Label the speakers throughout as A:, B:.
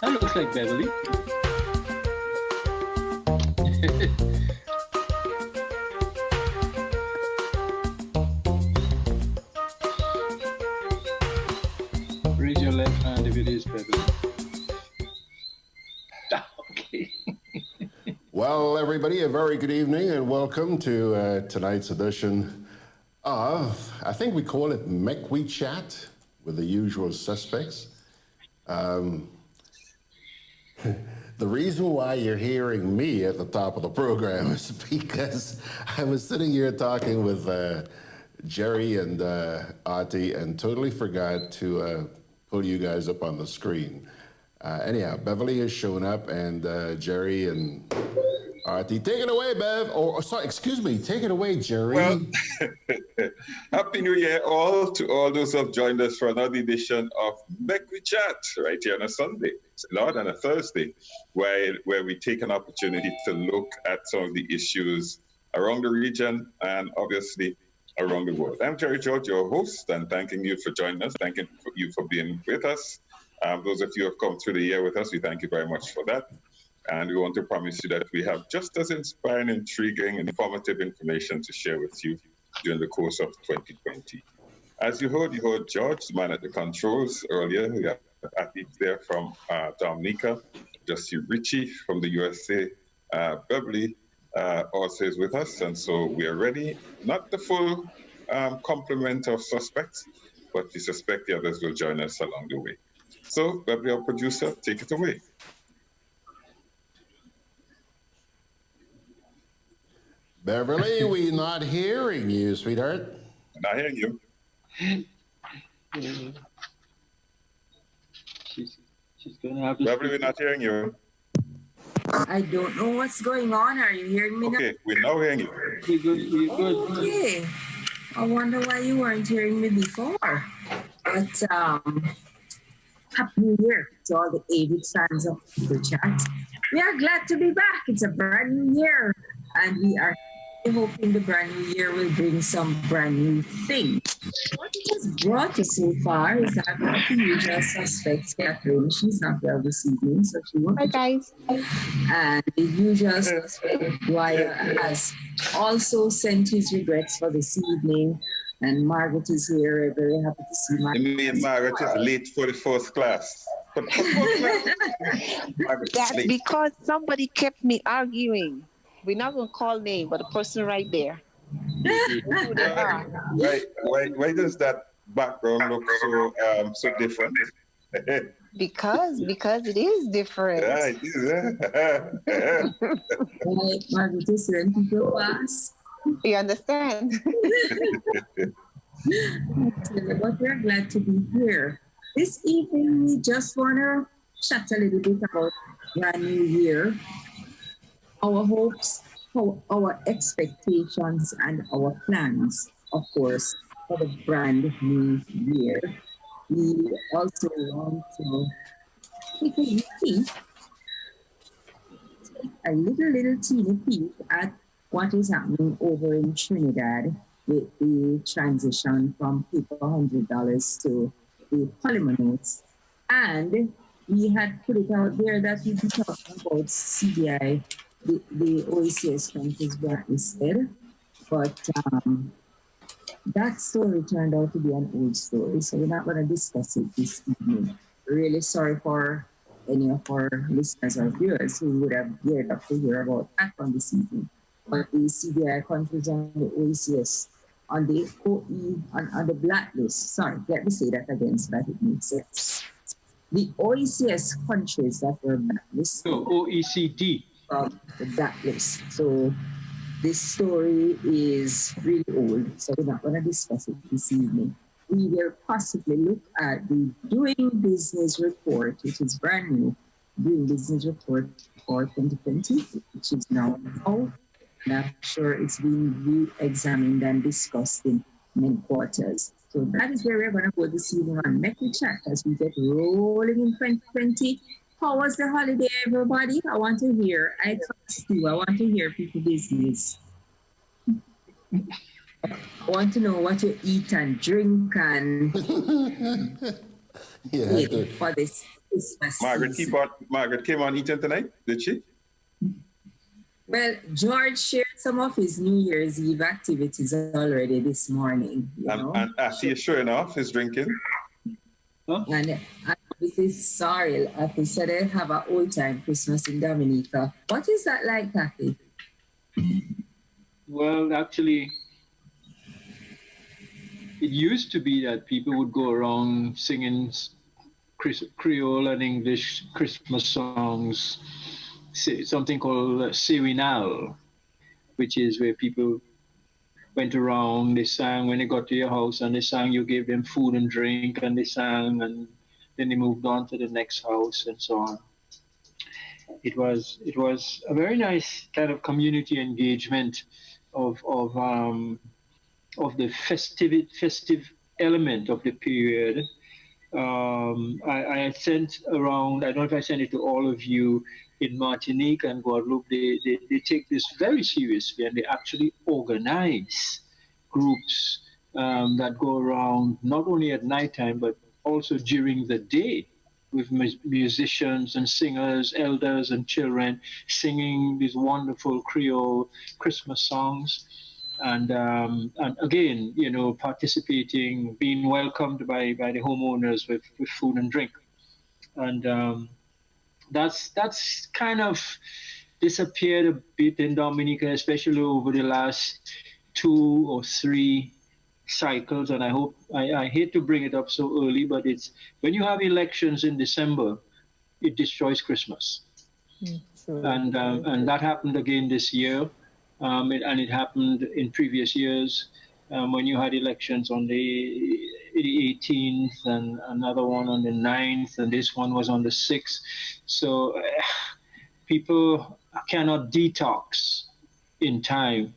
A: That looks like Beverly. Raise your left hand if it is Beverly. Okay.
B: Well, everybody, a very good evening and welcome to tonight's edition of, I think we call it Mek We Chat with the usual suspects. The reason why you're hearing me at the top of the program is because I was sitting here talking with Jerry and Artie and totally forgot to pull you guys up on the screen. Anyhow, Beverly has shown up and Jerry and Artie. Take it away, Bev. Or sorry, excuse me. Take it away, Jerry.
C: Well, Happy New Year all to all those who have joined us for another edition of Mek We Chat right here on a Sunday, not on a Thursday, where we take an opportunity to look at some of the issues around the region and obviously around the world. I'm Jerry George, your host, and thanking you for joining us. Thanking you for being with us. Those of you who have come through the year with us, we thank you very much for that. And we want to promise you that we have just as inspiring, intriguing, informative information to share with you during the course of 2020. As you heard George, the man at the controls earlier. We have athletes there from Dominica, Justin Ritchie from the USA, Beverly also is with us. And so we are ready, not the full complement of suspects, but we suspect the others will join us along the way. So, Beverly, our producer, take it away.
B: Beverly, we're not hearing you, sweetheart.
C: Not hearing you.
A: She's gonna have to.
C: Beverly, we're not hearing you.
D: I don't know what's going on. Are you hearing me now?
C: Okay, we're now hearing you.
A: We're good.
D: Okay. I wonder why you weren't hearing me before. But Happy New Year to all the avid fans of the chat. We are glad to be back. It's a brand new year, and we are hoping the brand new year will bring some brand new things. What it has brought us so far is that the usual suspects, Catherine, she's not well this evening, so she won't.
E: Hi, guys.
D: And the usual suspect, Dwyer, has also sent his regrets for this evening. And Margaret is here. Very happy to see Margaret.
C: You mean Margaret is late for the first class?
E: That's because somebody kept me arguing. We're not going to call name, but the person right there.
C: Why does that background look so different?
E: Because it is different.
C: Yeah, it is.
D: Right, Margaret is here and people ask.
E: You understand?
D: But we're glad to be here. This evening, we just want to chat a little bit about brand new year, our hopes, our expectations, and our plans, of course, for the brand new year. We also want to take a little teeny peek at what is happening over in Trinidad with the transition from paper $100 to the polymer notes. And we had put it out there that we'd be talking about CBI, the OECS countries blacklisted, but that story turned out to be an old story, so we're not going to discuss it this evening. Really sorry for any of our listeners or viewers who would have geared up to hear about that one this evening. But the CBI countries on the OECS, on the OE, on the blacklist, sorry, let me say that again so that it makes sense. The OECS countries that were blacklisted.
A: So OECD.
D: From the blacklist. So this story is really old, so we're not going to discuss it this evening. We will possibly look at the Doing Business report, which is brand new, Doing Business report for 2020, which is now out. And I'm sure it's being re-examined and discussed in many quarters. So that is where we're going to go this evening on Mek We Chat as we get rolling in 2020. How was the holiday, everybody? I want to hear. I trust you. I want to hear people business. I want to know what you eat and drink and
B: Yeah,
D: for this Christmas
C: Margaret
D: season.
C: Margaret came on eating tonight, did she?
D: Well, George shared some of his New Year's Eve activities already this morning, you know.
C: And Atty is showing off his drinking.
A: Huh?
D: And this is sorry, Kathy said they have an old time Christmas in Dominica. What is that like, Kathy?
A: Well, actually, it used to be that people would go around singing Creole and English Christmas songs, something called Sirinal, which is where people went around, they sang when they got to your house and they sang, you gave them food and drink and they sang and then they moved on to the next house and so on. It was a very nice kind of community engagement of the festive element of the period. I sent around, I don't know if I sent it to all of you in Martinique and Guadeloupe. They take this very seriously and they actually organize groups that go around not only at nighttime but also during the day with musicians and singers, elders and children singing these wonderful Creole Christmas songs. And again, you know, participating, being welcomed by the homeowners with food and drink. And that's kind of disappeared a bit in Dominica, especially over the last 2 or 3 cycles. And I hate to bring it up so early, but it's when you have elections in December, it destroys Christmas.
F: True.
A: And that happened again this year. It happened in previous years when you had elections on the 18th and another one on the 9th, and this one was on the 6th. So people cannot detox in time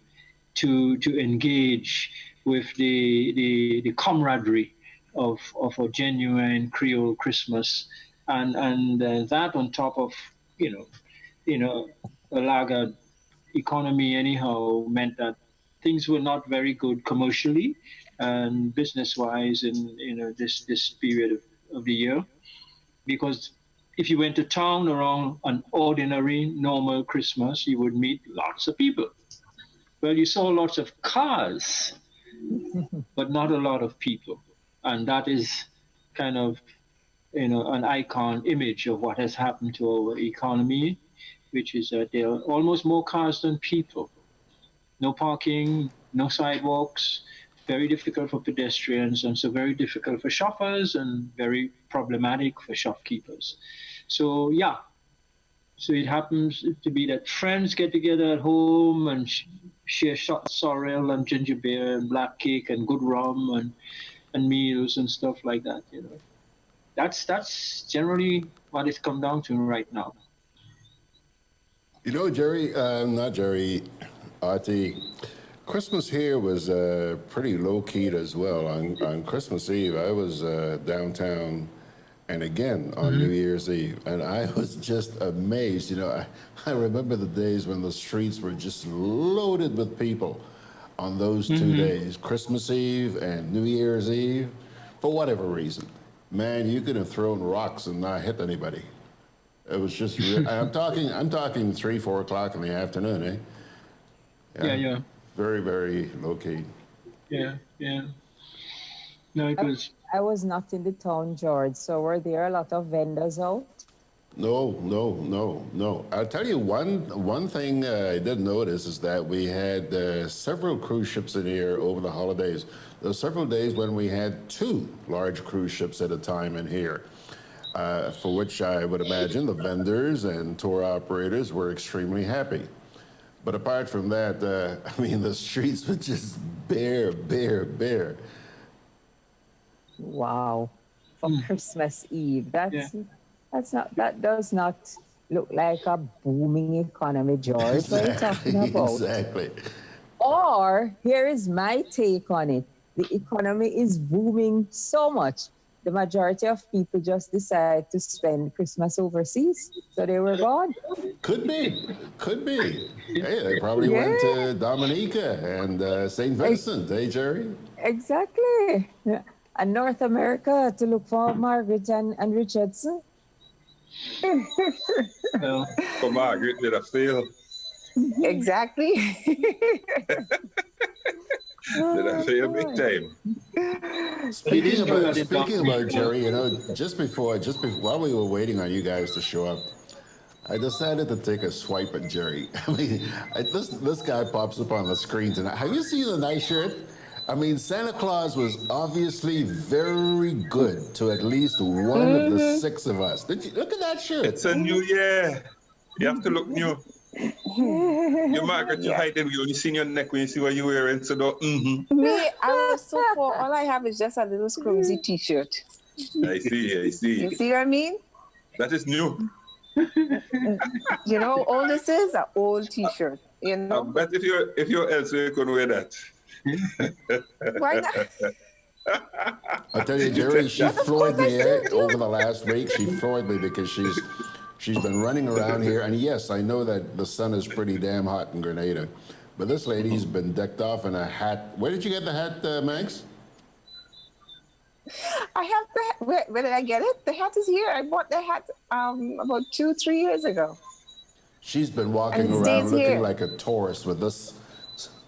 A: to engage with the camaraderie of a genuine Creole Christmas, and that on top of a laggard economy anyhow meant that things were not very good commercially and business wise in this period of the year, because if you went to town around an ordinary normal Christmas you would meet lots of people. Well, you saw lots of cars but not a lot of people, and that is kind of an icon image of what has happened to our economy, which is that there are almost more cars than people. No parking, no sidewalks, very difficult for pedestrians, and so very difficult for shoppers and very problematic for shopkeepers. So yeah, so it happens to be that friends get together at home and share shot sorrel and ginger beer and black cake and good rum and meals and stuff like that. That's generally what it's come down to right now.
B: You know, Jerry, not Jerry, Artie, Christmas here was pretty low-key as well. On Christmas Eve, I was downtown and again on New Year's Eve, and I was just amazed. You know, I remember the days when the streets were just loaded with people on those 2 days, Christmas Eve and New Year's Eve, for whatever reason. Man, you could have thrown rocks and not hit anybody. It was just, I'm talking 3, 4 o'clock in the afternoon, eh?
A: Yeah.
B: Very, very low key.
A: Yeah. No, it was.
F: I was not in the town, George. So were there a lot of vendors out?
B: No. I'll tell you one thing I did notice is that we had several cruise ships in here over the holidays. There were several days when we had 2 large cruise ships at a time in here. For which I would imagine the vendors and tour operators were extremely happy. But apart from that, I mean, the streets were just bare.
F: Wow. For Christmas Eve. That does not look like a booming economy, George. What are you talking about?
B: Exactly.
F: Or here is my take on it. The economy is booming so much. The majority of people just decide to spend Christmas overseas, so they were gone.
B: Could be. Hey, they probably went to Dominica and St. Vincent, hey, Jerry?
F: Exactly. And North America to look for Margaret and Richardson.
A: Well,
C: For Margaret, did I fail?
E: Exactly.
C: Did I fail big time?
B: Speaking
A: just
B: about
A: wrote it down
B: speaking about
A: before.
B: Jerry, you know, just before while we were waiting on you guys to show up, I decided to take a swipe at Jerry. I mean, this guy pops up on the screen tonight. Have you seen the nice shirt? I mean, Santa Claus was obviously very good to at least one of the six of us. Did you look at that shirt?
C: It's a new year. You have to look new. You, Margaret, you're
E: Yeah.
C: hiding. We only seen your neck when you see what you're wearing. So don't,
E: Me, I was so poor. All I have is just a little scrumsy T-shirt.
C: I see, I see.
E: You see what I mean?
C: That is new.
E: You know how old this is? An old T-shirt. You
C: I
E: know?
C: bet if you're elsewhere, you couldn't wear that.
E: Why not?
B: I tell you, Jerry, she floored me over the last week. She floored me because she's been running around here. And yes, I know that the sun is pretty damn hot in Grenada, but this lady's been decked off in a hat. Where did you get the hat, Max?
E: I have the where did I get it? The hat is here. I bought the hat about 2-3 years ago.
B: She's been walking
E: And it
B: around
E: stays
B: looking
E: here.
B: like a tourist with this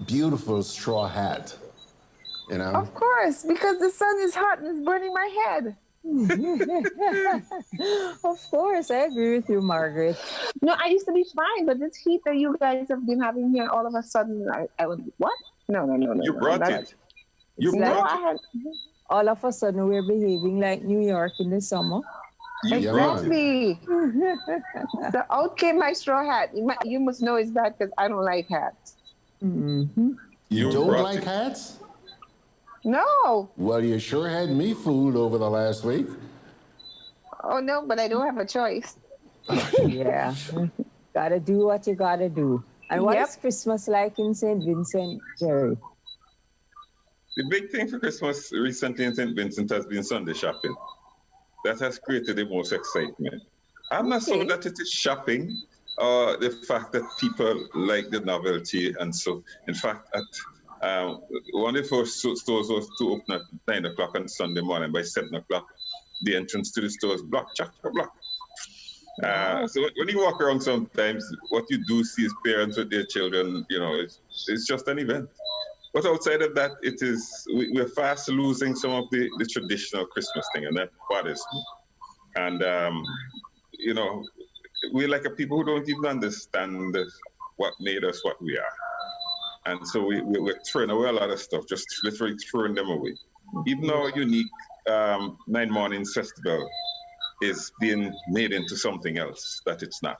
B: beautiful straw hat. You know?
E: Of course, because the sun is hot and it's burning my head.
F: Of course, I agree with you, Margaret.
E: No, I used to be fine, but this heat that you guys have been having here, all of a sudden, I was what? No.
C: You brought it. You
F: It's like-
E: No,
C: brought
E: I
C: it.
E: had
F: All of a sudden, we're behaving like New York in the summer.
B: Yeah, man.
E: exactly. So out came my straw hat. You must know it's bad because I don't like hats.
F: Mm-hmm.
B: You
C: You
B: don't
C: brought
B: like
C: it.
B: hats?
E: No.
B: Well, you sure had me fooled over the last week.
E: Oh no, but I don't have a choice.
F: Yeah. Gotta do what you gotta do. And what
E: Yep.
F: is Christmas like in St. Vincent, Jerry?
C: The big thing for Christmas recently in St. Vincent has been Sunday shopping. That has created the most excitement. I'm not so
E: Okay.
C: that it is shopping, or the fact that people like the novelty. And so, in fact, one of the first stores was to open at 9 o'clock on Sunday morning. By 7 o'clock, the entrance to the store is blocked, chock for block. So when you walk around sometimes, what you do see is parents with their children, you know, it's just an event. But outside of that, we're fast losing some of the traditional Christmas thing, and that bothers me. And, you know, we're like a people who don't even understand what made us what we are. And so we're throwing away a lot of stuff, just literally throwing them away. Even our unique 9 Mornings festival is being made into something else that it's not.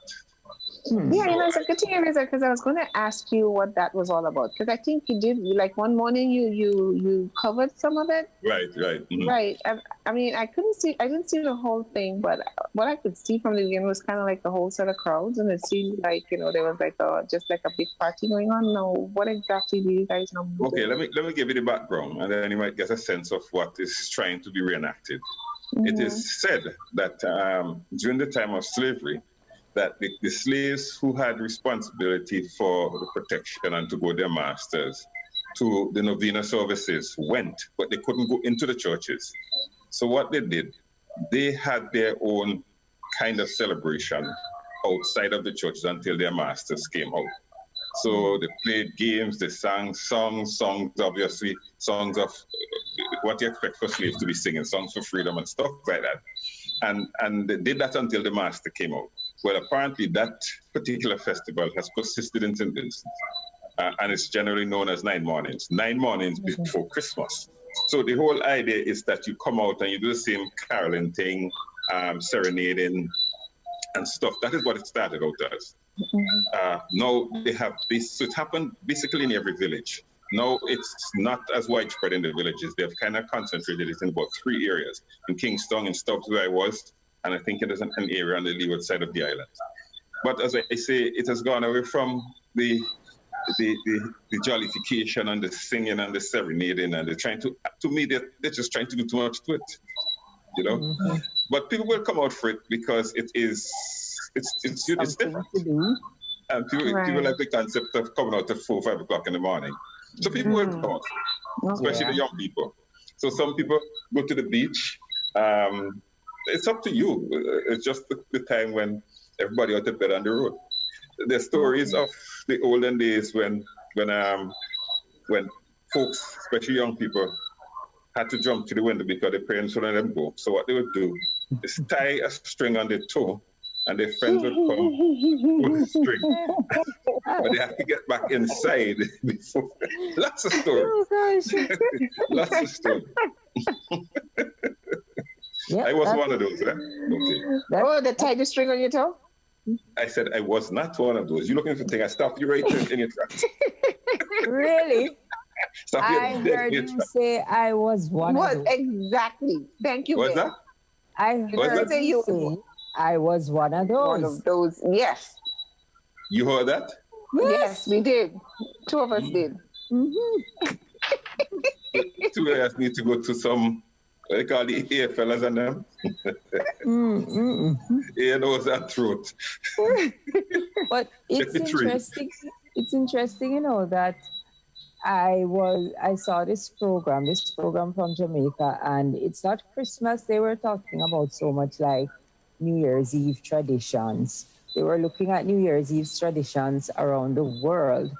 E: Yeah, you know, it's a good thing you raised that because I was going to ask you what that was all about. Because I think you did, like one morning you covered some of it.
C: Right. Mhm.
E: Right. I mean, I didn't see the whole thing, but what I could see from the beginning was kind of like a whole set of crowds. And it seemed like, you know, there was like just like a big party going on. No, what exactly do you guys know?
C: Okay, let me give you the background, and then you might get a sense of what is trying to be reenacted. It is said that during the time of slavery, that the slaves who had responsibility for the protection and to go their masters to the novena services went, but they couldn't go into the churches. So what they did, they had their own kind of celebration outside of the churches until their masters came out. So they played games, they sang songs, obviously, songs of what you expect for slaves to be singing, songs for freedom and stuff like that. And they did that until the master came out. Well, apparently that particular festival has persisted in St. Vincent, and it's generally known as 9 Mornings. 9 mornings before Christmas. So the whole idea is that you come out and you do the same caroling thing, serenading and stuff. That is what it started out as. Now they have this, so it happened basically in every village. Now it's not as widespread in the villages. They've kind of concentrated it in about 3 areas. In Kingston, in Stubbs, where I was, and I think it is an area on the leeward side of the island. But as I say, it has gone away from the jollification and the singing and the serenading, and they're trying to me, they're just trying to do too much to it, you know. But people will come out for it because it's different.
F: To do.
C: And people like the concept of coming out at 4 or 5 o'clock in the morning. So people will come out, especially the young people. So some people go to the beach, it's up to you. It's just the time when everybody out of bed on the road. The stories of the olden days when folks, especially young people, had to jump to the window because their parents wouldn't let them go. So what they would do is tie a string on their toe, and their friends would come pull the string. But they have to get back inside before. Lots of stories.
F: Oh gosh.
C: Lots of stories.
F: Yeah,
C: I was one of those, eh? Okay.
E: Oh, the tie the string on your toe?
C: I said I was not one of those. You looking for things? I stopped you right in your tracks.
F: Really?
C: Stop you
F: I
C: dead in
F: heard
C: your
F: you
C: tracks.
F: say I was one of
E: What
F: those.
E: exactly? Thank you.
C: What's
E: Ben.
C: that?
F: I
C: What's
F: heard
C: that?
F: you say I was one of
E: One
F: those.
E: of those. Yes.
C: You heard that?
E: Yes, we did. Two of us did.
F: Mm-hmm.
C: Two of us need to go to some, what they call the ear fellas and them. Ear, nose, and throat.
F: But
C: Check
F: it's
C: the tree.
F: interesting. It's interesting, that I saw this program from Jamaica, and it's not Christmas they were talking about so much like New Year's Eve traditions. They were looking at New Year's Eve traditions around the world.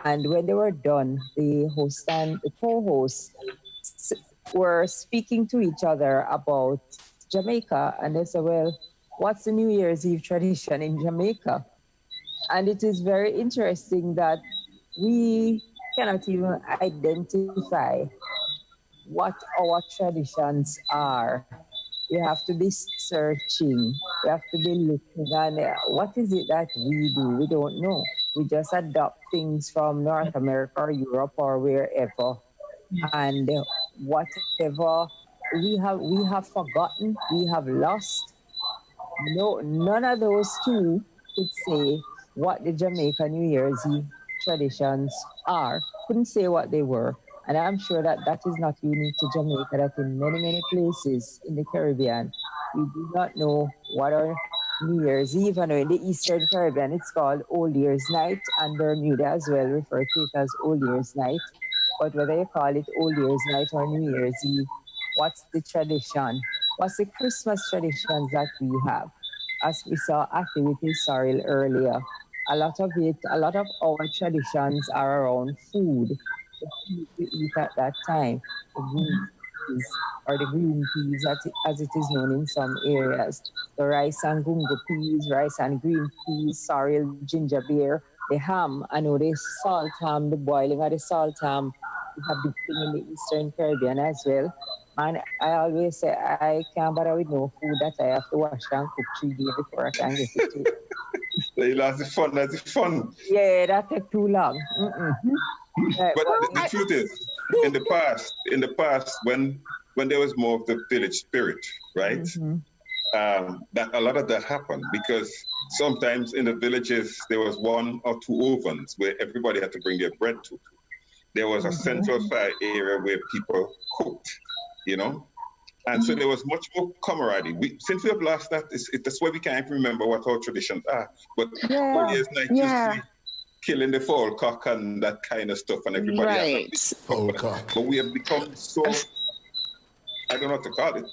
F: And when they were done, the host and the co-host were speaking to each other about Jamaica. And they said, well, what's the New Year's Eve tradition in Jamaica? And it is very interesting that we cannot even identify what our traditions are. We have to be searching. We have to be looking and what is it that we do? We don't know. We just adopt things from North America or Europe or wherever. And whatever we have forgotten, we have lost. No, none of those two could say what the Jamaican New Year's Eve traditions are. Couldn't say what they were. And I'm sure that that is not unique to Jamaica, that in many, many places in the Caribbean, we do not know what our New Year's Eve. And in the Eastern Caribbean, it's called Old Year's Night, and Bermuda as well refer to it as Old Year's Night. But whether you call it Old Year's Night or New Year's Eve, what's the tradition? What's the Christmas traditions that we have? As we saw Ati with his sorrel earlier, a lot of our traditions are around food. The food we eat at that time, the green peas, or the green peas as it is known in some areas. The rice and gungo peas, rice and green peas, sorrel, ginger beer, the ham, I know the salt ham, the boiling of the salt ham is a big thing in the Eastern Caribbean as well. And I always say I can't bother with no food that I have to wash and cook 3 days before I can get it to.
C: That's the fun. That's the fun.
F: Yeah, that take too long. Right,
C: But the truth is, in the past, when there was more of the village spirit, right? That a lot of that happened because sometimes in the villages there was 1 or 2 ovens where everybody had to bring their bread to. There was a central fire area where people cooked, and so there was much more camaraderie. Since we have lost that, that's why we can't even remember what our traditions are. But Old Year's Night used to be killing the fowl cock and that kind of stuff, and everybody
E: Right.
C: has
B: Fowl cock.
C: But we have become so, I don't know what to call it.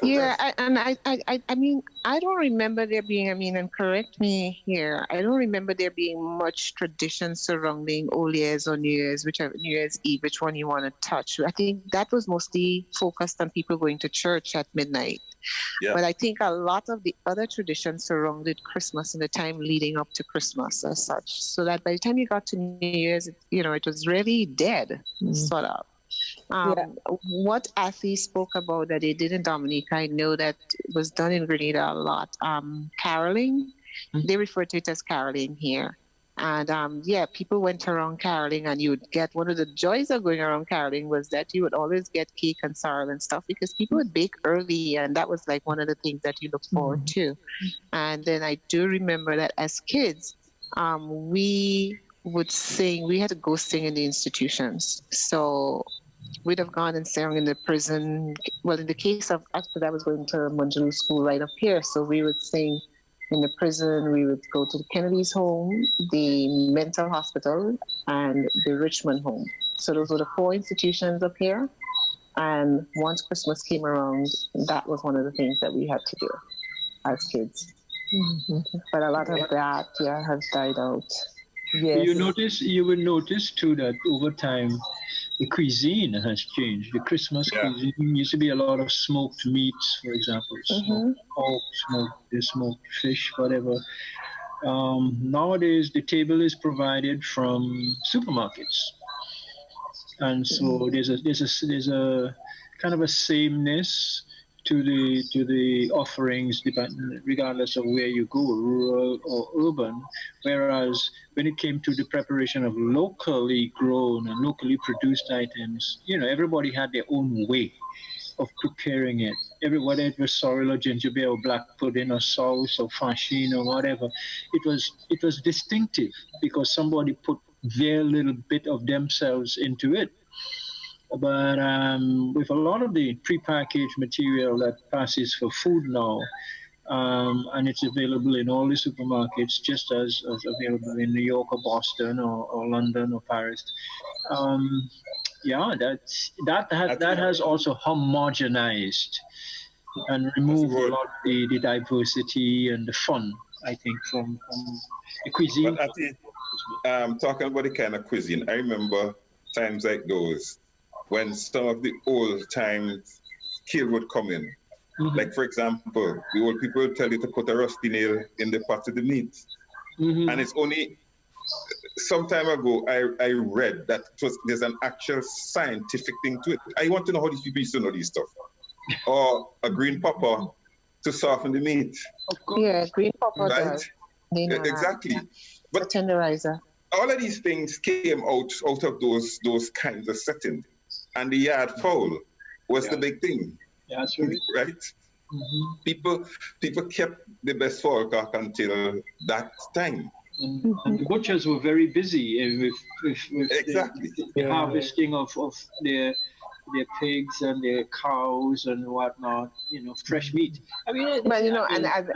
E: Yeah, I mean, I don't remember there being, and correct me here, I don't remember there being much tradition surrounding Old Year's or New Year's, New Year's Eve, which one you want to touch. I think that was mostly focused on people going to church at midnight.
C: Yeah.
E: But I think a lot of the other traditions surrounded Christmas and the time leading up to Christmas as such. So that by the time you got to New Year's, it was really dead, sort of. What Athy spoke about that they did in Dominica, I know that it was done in Grenada a lot. Caroling, they refer to it as caroling here. And people went around caroling, and you would get, one of the joys of going around caroling was that you would always get cake and sorrel and stuff because people would bake early, and that was like one of the things that you look forward to. And then I do remember that as kids, we would sing, we had to go sing in the institutions. So we'd have gone and sang in the prison. Well, in the case of us, because I was going to Manjulu school right up here, so we would sing in the prison. We would go to the Kennedy's home, the mental hospital, and the Richmond home. So those were the 4 institutions up here. And once Christmas came around, that was one of the things that we had to do as kids. But a lot of that, has died out.
F: Yes.
A: You will notice too that over time the cuisine has changed. The Christmas
C: Yeah.
A: cuisine used to be a lot of smoked meats, for example, smoked pork, smoked fish, whatever. Nowadays, the table is provided from supermarkets, and so there's a kind of a sameness to the offerings, regardless of where you go, rural or urban. Whereas when it came to the preparation of locally grown and locally produced items, everybody had their own way of preparing it. Whether it was sorrel or gingerbread or black pudding or sauce or fashine or whatever, it was distinctive because somebody put their little bit of themselves into it. But with a lot of the prepackaged material that passes for food now, and it's available in all the supermarkets, just as available in New York or Boston or London or Paris. Um, yeah, that has also homogenized and
C: That's a
A: removed a
C: word.
A: lot of the diversity and the fun, I think, from the cuisine.
C: But I think, talking about the kind of cuisine, I remember times like those when some of the old times skill would come in.
A: Mhm.
C: Like, for example, the old people would tell you to put a rusty nail in the pot of the meat. And
A: Mhm.
C: it's only some time ago I read that there's an actual scientific thing to it. I want to know how these people used to know these stuff. Or a green pepper to soften the meat,
A: Of course.
E: Yeah, green pepper
C: right?
E: does. They know that.
C: Exactly.
E: It's a
C: But
E: tenderizer.
C: all of these things came out of those kinds of settings. And the yard fowl was the
A: Yeah.
C: big thing,
A: Yeah, that's right.
C: right?
A: Mhm.
C: People kept the best fowl cock until that time.
A: And the butchers were very busy with
C: Exactly.
A: the harvesting of their pigs and their cows and whatnot, fresh meat. I mean,
E: But and
A: and the
E: as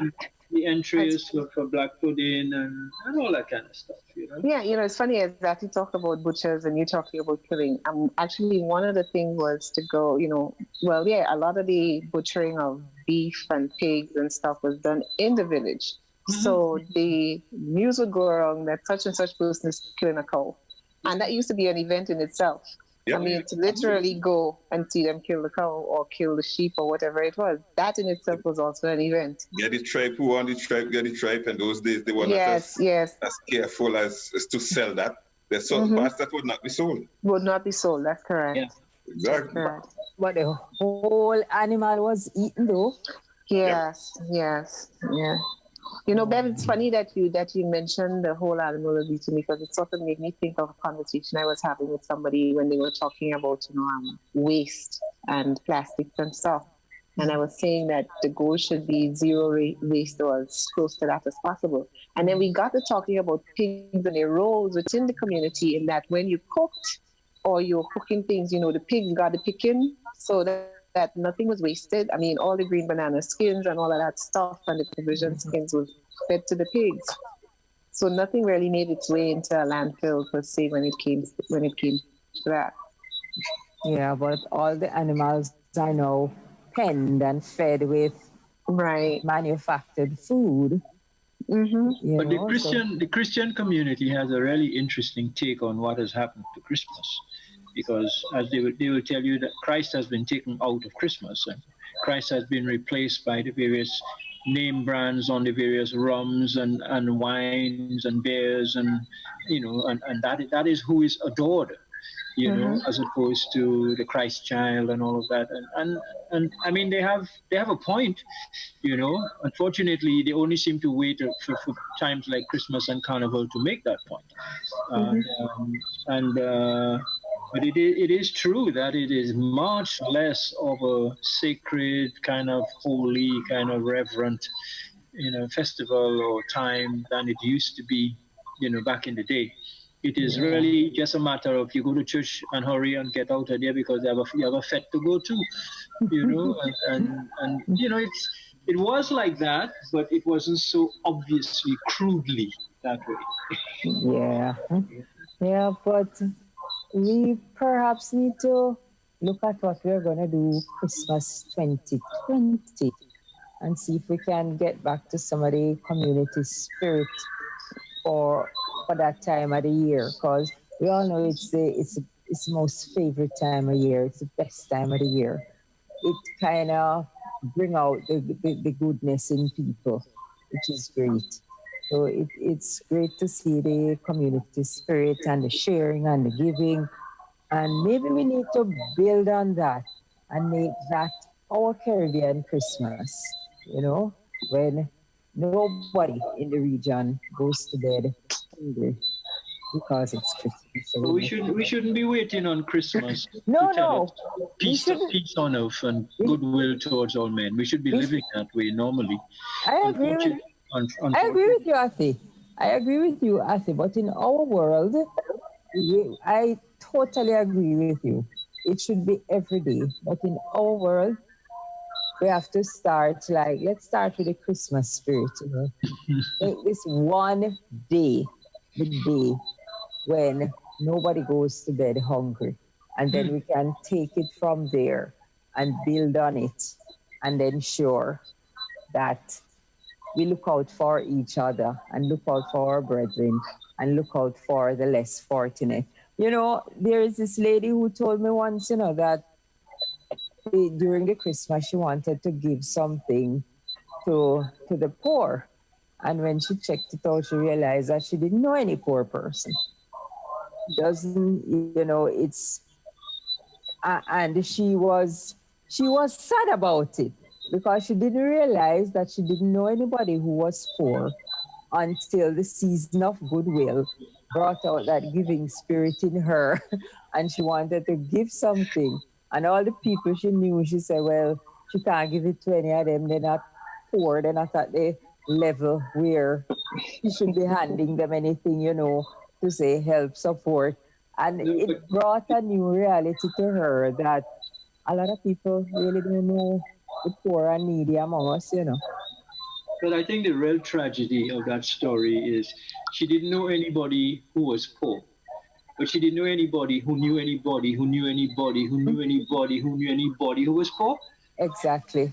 A: entrails for black pudding and all that kind of stuff.
E: yeah, it's funny as that you talk about butchers and you talking about killing. Actually, one of the things was to go, well, yeah, a lot of the butchering of beef and pigs and stuff was done in the village.
A: Mhm.
E: So the news would go around that such and such person is killing a cow. And that used to be an event in itself. I
C: Yep.
E: mean, to literally go and see them kill the cow or kill the sheep or whatever it was, that in itself was also an event.
C: Get the tripe, who want the tripe, get the tripe. And those days they were not
E: Yes,
C: as careful as to sell that. There's certain
E: Mhm.
C: parts that would not be sold.
E: would not be sold. That's correct.
A: Yeah.
E: That's
C: Exactly.
E: correct.
F: But the whole animal was eaten though.
E: Yes, yes, yeah. Bev, it's funny that you mentioned the whole animal eating because it sort of made me think of a conversation I was having with somebody when they were talking about waste and plastics and stuff. And I was saying that the goal should be zero waste or as close to that as possible. And then we got to talking about pigs and their roles within the community in that when you cooked or you're cooking things, the pigs got the picking so that nothing was wasted. I mean, all the green banana skins and all of that stuff and the provision skins was fed to the pigs. So nothing really made its way into a landfill per se when it came to that.
F: Yeah, but all the animals are now penned and fed with
E: Right.
F: manufactured food.
E: Mm-hmm.
A: But the
F: So
A: Christian community has a really interesting take on what has happened to Christmas, because as they will tell you that Christ has been taken out of Christmas, and Christ has been replaced by the various name brands on the various rums and wines and beers and that is who is adored,
E: Mm-hmm.
A: as opposed to the Christ child and all of that. And I mean they have a point. Unfortunately, they only seem to wait for times like Christmas and Carnival to make that point.
E: Mm-hmm.
A: And but it is true that it is much less of a sacred kind of holy kind of reverent festival or time than it used to be back in the day. It is
F: yeah.
A: really just a matter of you go to church and hurry and get out of there because you have a fete to go to, and it was like that, but it wasn't so obviously crudely that way.
F: Yeah. Yeah, but we perhaps need to look at what we're going to do Christmas 2020 and see if we can get back to some of the community spirit for that time of the year, because we all know it's the most favorite time of year. It's the best time of the year. It kind of bring out the goodness in people, which is great. So it's great to see the community spirit and the sharing and the giving. And maybe we need to build on that and make that our Caribbean Christmas, you know, when nobody in the region goes to bed hungry because it's Christmas. So
A: But
F: we make
A: we shouldn't be waiting on Christmas to
F: no,
A: tell us
F: no, we shouldn't.
A: peace on earth and
F: We,
A: goodwill towards all men. We should be
F: we,
A: living that way normally.
F: I agree with
A: Unfortunately,
F: I agree with
A: unfortunately.
F: you, Athi. I agree with you, Athi. But in our world, I totally agree with you. It should be every day. But in our world, we have to start like let's start with the Christmas spirit. You know, make this one day the day when nobody goes to bed hungry, and then we can take it from there and build on it, and ensure that we look out for each other and look out for our brethren and look out for the less fortunate. You know, there is this lady who told me once, you know, that during the Christmas she wanted to give something to the poor. And when she checked it out, she realized that she didn't know any poor person. Doesn't, you know, it's and she was sad about it because she didn't realize that she didn't know anybody who was poor until the season of goodwill brought out that giving spirit in her and she wanted to give something. And all the people she knew, she said, well, she can't give it to any of them. They're not poor, they're not at the level where she should be handing them anything, you know, to say help, support. And
A: No,
F: it brought a new reality to her that a lot of people really don't know the poor and needy among us, you know.
A: but I think the real tragedy of that story is she didn't know anybody who was poor. But she didn't know anybody who knew anybody who knew anybody who knew anybody who knew anybody who was poor.
F: Exactly.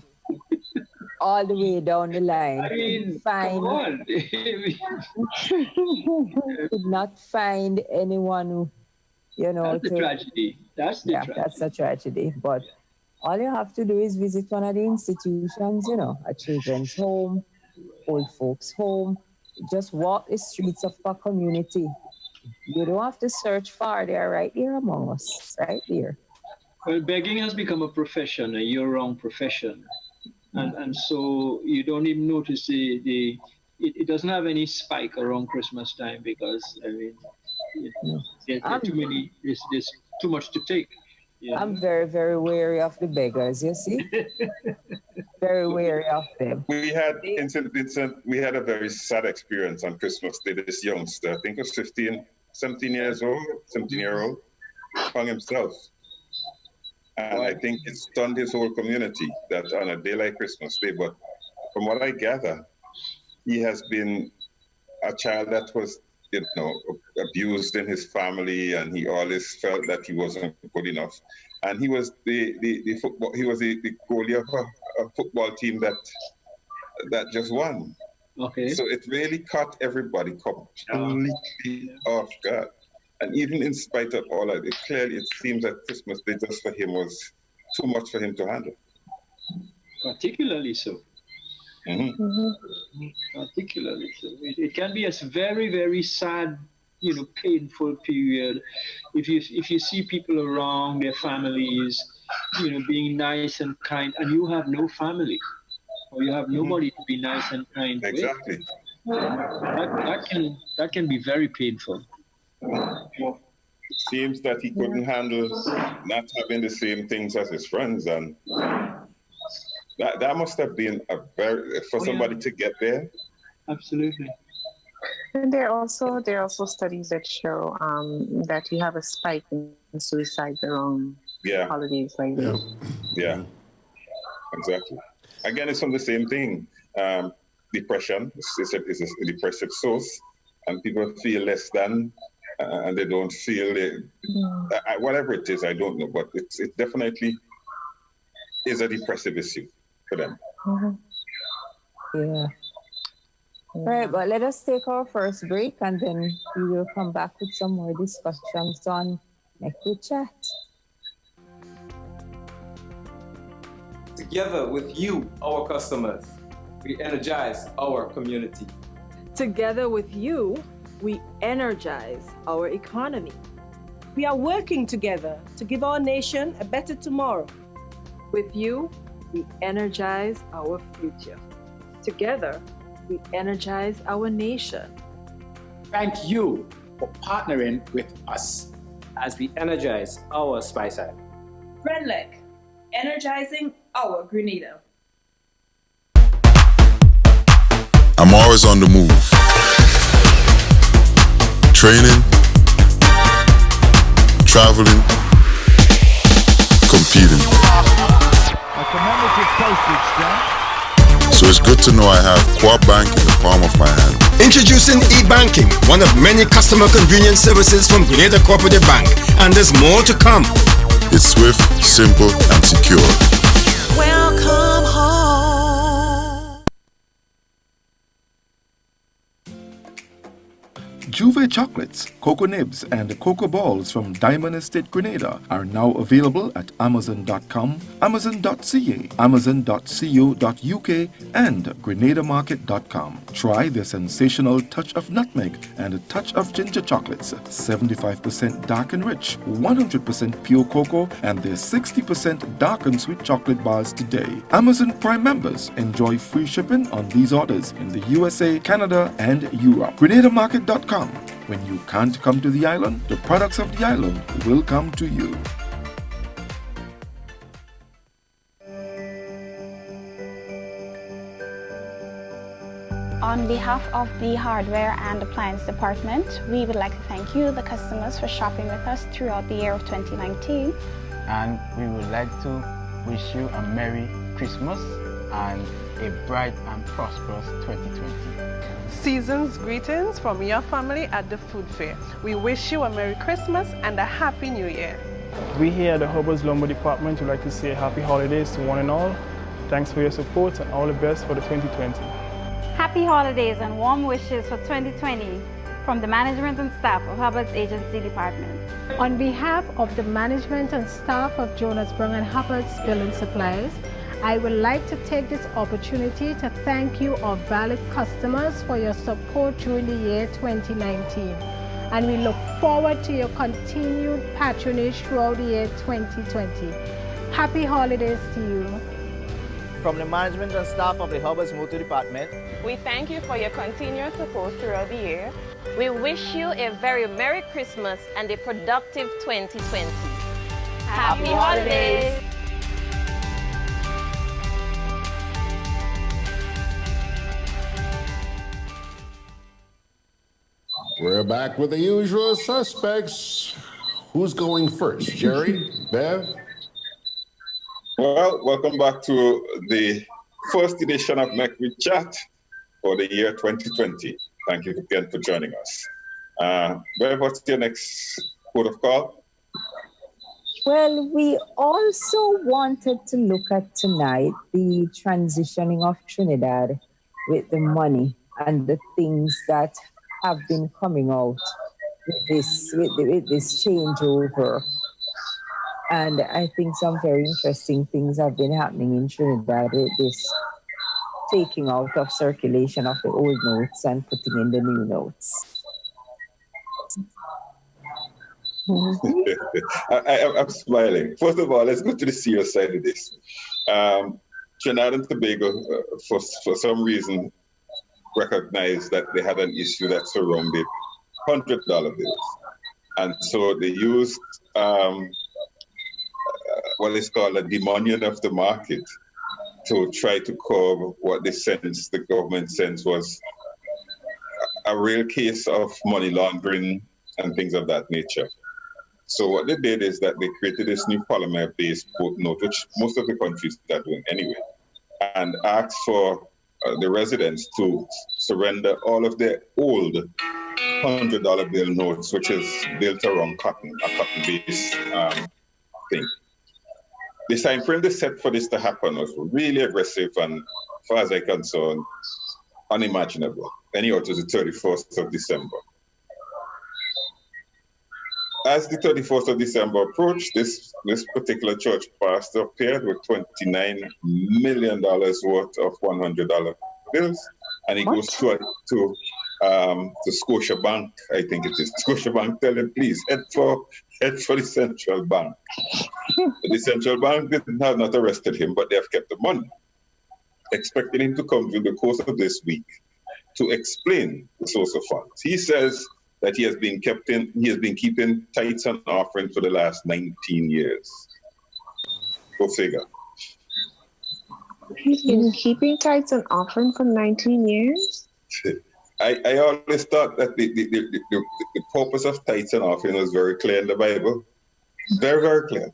F: All the way down the line.
A: I mean, come
F: Find
A: on.
F: could not find anyone who, you know,
A: That's the
F: to
A: tragedy. That's the
F: yeah, that's
A: tragedy.
F: a tragedy. But all you have to do is visit one of the institutions, you know, a children's home, old folks' home. Just walk the streets of a community. You don't have to search far. They're right there among us, right there.
A: Well, begging has become a profession, a year-round profession, and so you don't even notice it doesn't have any spike around Christmas time because I mean, it,
F: No.
A: there are too
F: I'm
A: many. There's too much to take. You
F: I'm
A: know.
F: very, very wary of the beggars, you see? Very wary of them.
C: We had
F: They,
C: Vincent, we had a very sad experience on Christmas Day. This youngster, I think was 15, 17 years old, 17-year-old, hung himself. And I think it stunned his whole community that on a day like Christmas Day. But from what I gather, he has been a child that was, you know, abused in his family, and he always felt that he wasn't good enough. And he was the football, he was the goalie of a football team that just won.
A: Okay.
C: So it really caught everybody completely off guard. And even in spite of all of it, clearly it seems that Christmas Day just for him was too much for him to handle.
A: Particularly so.
C: Mm-hmm.
A: Particularly so. It can be a very, very sad, painful period if you see people around their families, being nice and kind, and you have no family or you have
C: Mm-hmm.
A: nobody to be nice and kind with.
C: Exactly.
A: That can be very painful.
C: It seems that he couldn't handle not having the same things as his friends, and that must have been a very for
A: Oh yeah,
C: somebody to get there.
A: absolutely.
E: And there are also studies that show that you have a spike in suicides around
C: Yeah,
E: holidays like this.
B: Yeah.
C: yeah, exactly. Again, it's from the same thing. Depression is a depressive source, and people feel less than, and they don't feel whatever it is, I don't know, but it definitely is a depressive issue for them.
F: Yeah. Right, but let us take our first break and then we will come back with some more discussions on Mek We Chat.
G: Together with you, our customers, we energize our community.
H: Together with you, we energize our economy.
I: We are working together to give our nation a better tomorrow.
H: With you, we energize our future. Together, we energize our nation.
J: Thank you for partnering with us
G: as we energize our Spice Island.
K: Renlec, energizing our Grenada.
L: I'm always on the move. Training, traveling, competing.
M: A commemorative postage stamp.
L: So it's good to know I have Quad Bank in the palm of my hand.
N: Introducing e-banking, one of many customer convenience services from Grenada Cooperative Bank, and there's more to come.
L: It's swift, simple, and secure.
O: Welcome home.
P: Juve chocolates, cocoa nibs, and cocoa balls from Diamond Estate Grenada are now available at Amazon.com, Amazon.ca, Amazon.co.uk, and GrenadaMarket.com. Try their sensational touch of nutmeg and a touch of ginger chocolates, 75% dark and rich, 100% pure cocoa, and their 60% dark and sweet chocolate bars today. Amazon Prime members enjoy free shipping on these orders in the USA, Canada, and Europe. GrenadaMarket.com. When you can't come to the island, the products of the island will come to you.
Q: On behalf of the Hardware and Appliance Department, we would like to thank you, the customers, for shopping with us throughout the year of 2019.
R: And we would like to wish you a Merry Christmas and a bright and prosperous 2020.
S: Season's greetings from your family at the food fair. We wish you a Merry Christmas and a Happy New Year.
T: We here at the Herbals Lumber Department would like to say Happy Holidays to one and all. Thanks for your support and all the best for the 2020.
U: Happy holidays and warm wishes for 2020 from the management and staff of Hubbard's Agency Department.
V: On behalf of the management and staff of Jonas Brown and Hubbard's Building Supplies, I would like to take this opportunity to thank you, our valued customers, for your support during the year 2019. And we look forward to your continued patronage throughout the year 2020. Happy holidays to you.
W: From the management and staff of the Hubbard's Motor Department,
X: we thank you for your continued support throughout the year. We wish you a very Merry Christmas and a productive 2020. Happy holidays!
B: We're back with the usual suspects. Who's going first? Jerry? Bev?
C: Well, welcome back to the first edition of Mek We Chat for the year 2020. Thank you again for joining us. Bev, what's your next port of call?
F: Well, we also wanted to look at tonight the transitioning of Trinidad with the money and the things that have been coming out with this changeover. And I think some very interesting things have been happening in Trinidad with this taking out of circulation of the old notes and putting in the new notes.
C: I'm smiling. First of all, let's go to the serious side of this. Trinidad and Tobago, for some reason, recognized that they had an issue that surrounded $100 bills. And so they used what is called a demonion of the market to try to curb what the government sense was a real case of money laundering and things of that nature. So what they did is that they created this new polymer-based note, which most of the countries are doing anyway, and asked for the residents to surrender all of their old $100 bill notes, which is built around cotton, a cotton-based thing. The time frame they set for this to happen was really aggressive and, as far as I'm concerned, unimaginable. Anyhow, it was the 31st of December. As the 31st of December approached, this particular church pastor appeared with $29 million worth of $100 bills, and he goes to Scotiabank, I think it is. Scotiabank tell him, please, head for the central bank. The central bank have not arrested him, but they have kept the money, expecting him to come in the course of this week to explain the source of funds. He says that he has been keeping tithes and offerings for the last 19 years. Go figure.
A: He's been keeping tithes and offering for 19 years?
C: I always thought that the purpose of tithes and offering was very clear in the Bible. Very, very clear.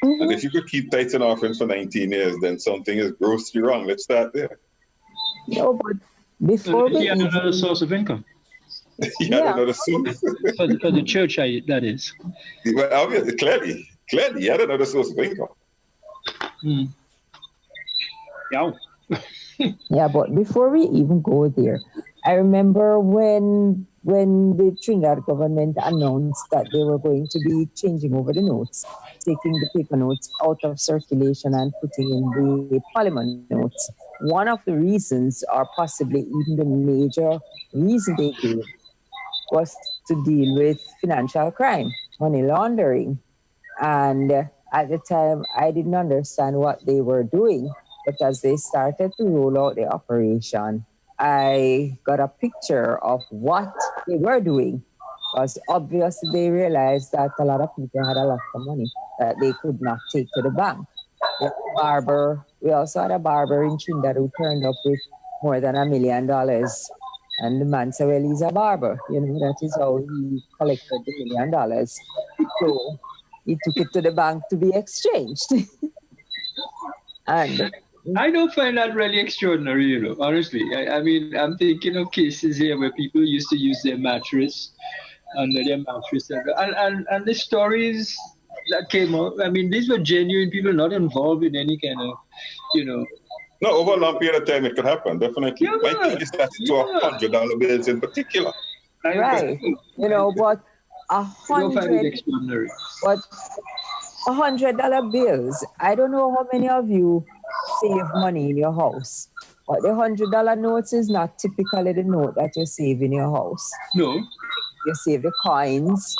C: Mm-hmm. And if you could keep tithes and offerings for 19 years, then something is grossly wrong. Let's start there.
F: No, but before
D: he had another source of income.
C: He had another source.
D: for the church, that is.
C: Well, obviously, clearly, he had another source of income.
D: Yeah.
F: Yeah, but before we even go there, I remember when the Trinidad government announced that they were going to be changing over the notes, taking the paper notes out of circulation and putting in the polymer notes. One of the reasons, or possibly even the major reason they gave, was to deal with financial crime, money laundering. And at the time, I didn't understand what they were doing. But as they started to roll out the operation, I got a picture of what they were doing. Because obviously they realized that a lot of people had a lot of money that they could not take to the bank. We also had a barber in Trinidad who turned up with more than $1 million. And the man said, well, he's a barber. That is how he collected the $1 million. So he took it to the bank to be exchanged. And
D: I don't find that really extraordinary, honestly. I mean, I'm thinking of cases here where people used to use their mattress under their mattress. And the stories that came out, I mean, these were genuine people not involved in any kind of,
C: No, over a long period of time it could happen, definitely. Yeah, my thing is that to $100 bills in particular.
F: Right. But $100 bills, I don't know how many of you save money in your house, but the $100 notes is not typically the note that you save in your house.
D: No.
F: You save the coins,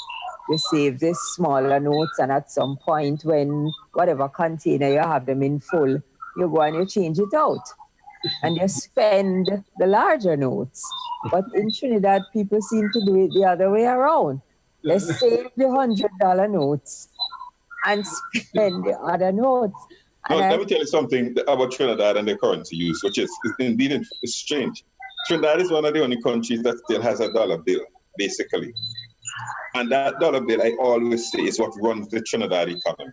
F: you save the smaller notes, and at some point when whatever container you have them in full, you go and you change it out. And you spend the larger notes. But in Trinidad, people seem to do it the other way around. They save the $100 notes and spend the other notes.
C: No, let me tell you something about Trinidad and the currency use, which is indeed strange. Trinidad is one of the only countries that still has a dollar bill, basically. And that dollar bill, I always say, is what runs the Trinidad economy.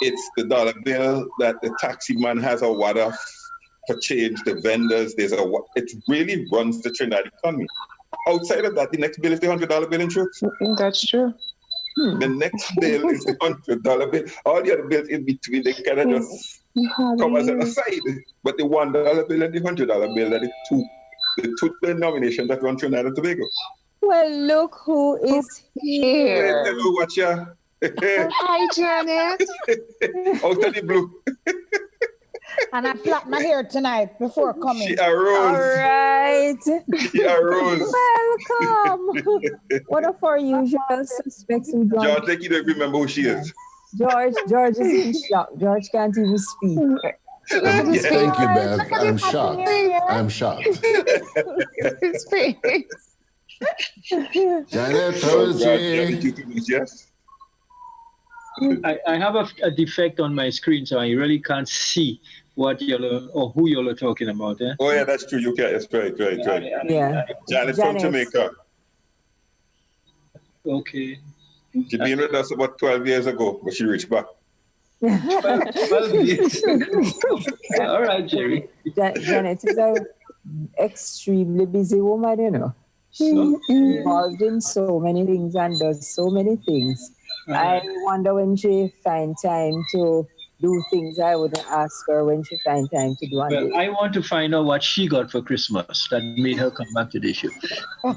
C: It's the dollar bill that the taxi man has a wad of for change, the vendors, it really runs the Trinidad economy. Outside of that, the next bill is the $100 bill in truth.
A: That's true.
C: The next bill is the $100 bill. All the other bills in between, they kind of just come as an aside. But the $1 bill and the $100 bill are the two denominations that run Trinidad and Tobago.
F: Well, look who is here.
C: Hello, watch ya.
A: Hi, Janet.
C: Out of the blue.
E: And I plait my hair tonight before coming.
C: She arose.
F: All right.
C: She arose.
F: Welcome. One of our usual suspects in
C: George, like you don't remember who she is.
F: George is in shock. George can't even speak.
B: Thank you, Beth. I'm shocked. I'm shocked.
A: His face.
B: Janet told you.
C: Yes.
D: I have a defect on my screen, so I really can't see what who y'all are talking about. Eh?
C: Oh, yeah, that's true. You can. That's right.
F: Yeah.
C: Janet from Jamaica.
D: Okay.
C: She'd been with us about 12 years ago, but she reached back.
D: 12 years. All right, Jerry.
F: Janet is an extremely busy woman, involved in so many things and does so many things. I wonder when she finds time to do things I wouldn't ask her when she finds time to do.
D: Well, I want to find out what she got for Christmas that made her come back to the show. Tell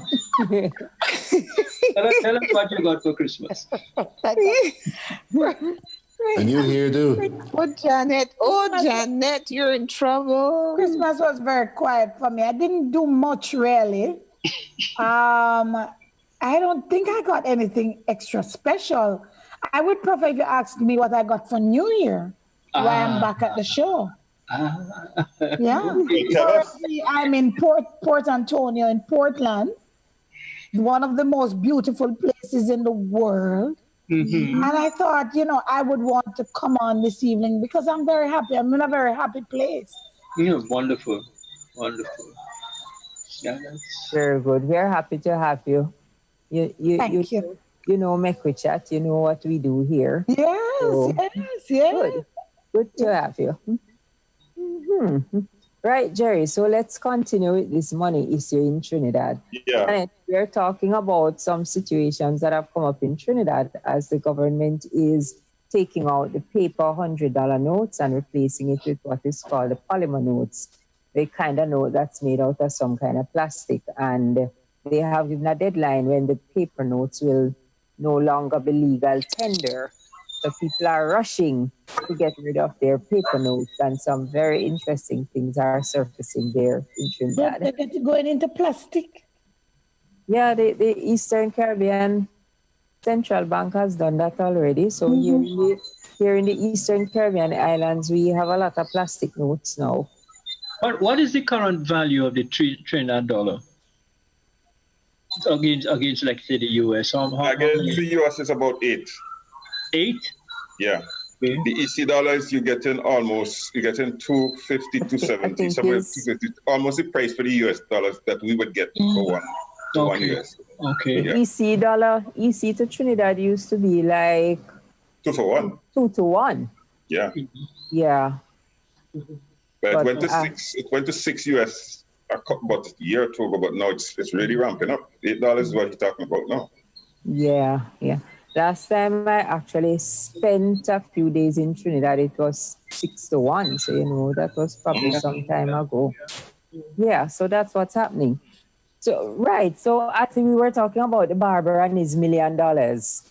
D: us what you got for Christmas.
B: And you here, too.
E: Janet, you're in trouble. Christmas was very quiet for me. I didn't do much really. I don't think I got anything extra special. I would prefer if you asked me what I got for New Year, why I'm back at the show. Yeah. Currently, I'm in Port Antonio in Portland, one of the most beautiful places in the world. And I thought, I would want to come on this evening because I'm very happy. I'm in a very happy place.
D: Yeah, wonderful. Wonderful. Yeah, that's
F: very good. We're happy to have you. You know Mek We Chat. You know what we do here.
E: Yes.
F: Good to have you. Right, Jerry. So let's continue with this money issue in Trinidad.
C: Yeah.
F: And we're talking about some situations that have come up in Trinidad as the government is taking out the paper $100 notes and replacing it with what is called the polymer notes. The kind of note that's made out of some kind of plastic, and they have given a deadline when the paper notes will no longer be legal tender. So people are rushing to get rid of their paper notes, and some very interesting things are surfacing there in Trinidad.
E: But they're going into plastic.
F: Yeah, the Eastern Caribbean Central Bank has done that already. So here in the Eastern Caribbean islands, we have a lot of plastic notes now.
D: What is the current value of the Trinidad dollar against like say the US?
C: Against the US is about 8.
D: 8?
C: Yeah. Okay. The EC dollars you're getting 250, 270, somewhere 250, almost the price for the US dollars that we would get for one US.
D: Okay.
F: Yeah. EC to Trinidad used to be like
C: 2 for 1.
F: 2 to 1.
C: Yeah.
F: Yeah.
C: But it went to 6. It went to 6 US about a year or two ago, but now it's really ramping up. $8 is what he's talking about now.
F: Yeah. Last time I actually spent a few days in Trinidad, it was 6 to 1. So that was probably some time ago. Yeah. So that's what's happening. So right. So I think we were talking about the barber and his $1 million.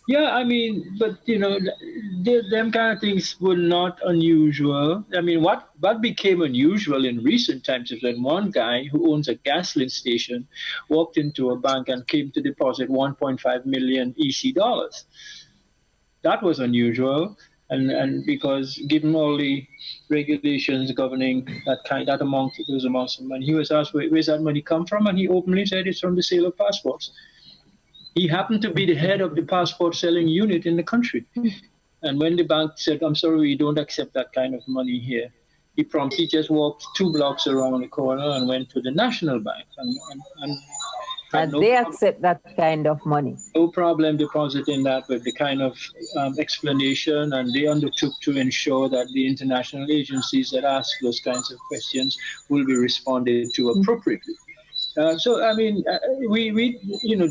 D: Yeah, I mean, but them kind of things were not unusual. I mean, what became unusual in recent times is when one guy who owns a gasoline station walked into a bank and came to deposit 1.5 million EC dollars. That was unusual. And because given all the regulations governing that amount, those amounts of money, he was asked where's that money come from, and he openly said it's from the sale of passports. He happened to be the head of the passport selling unit in the country, and when the bank said, "I'm sorry, we don't accept that kind of money here," he promptly just walked 2 blocks around the corner and went to the National Bank
F: and they accept that kind of money.
D: No problem depositing that with the kind of explanation, and they undertook to ensure that the international agencies that ask those kinds of questions will be responded to appropriately. So, I mean, we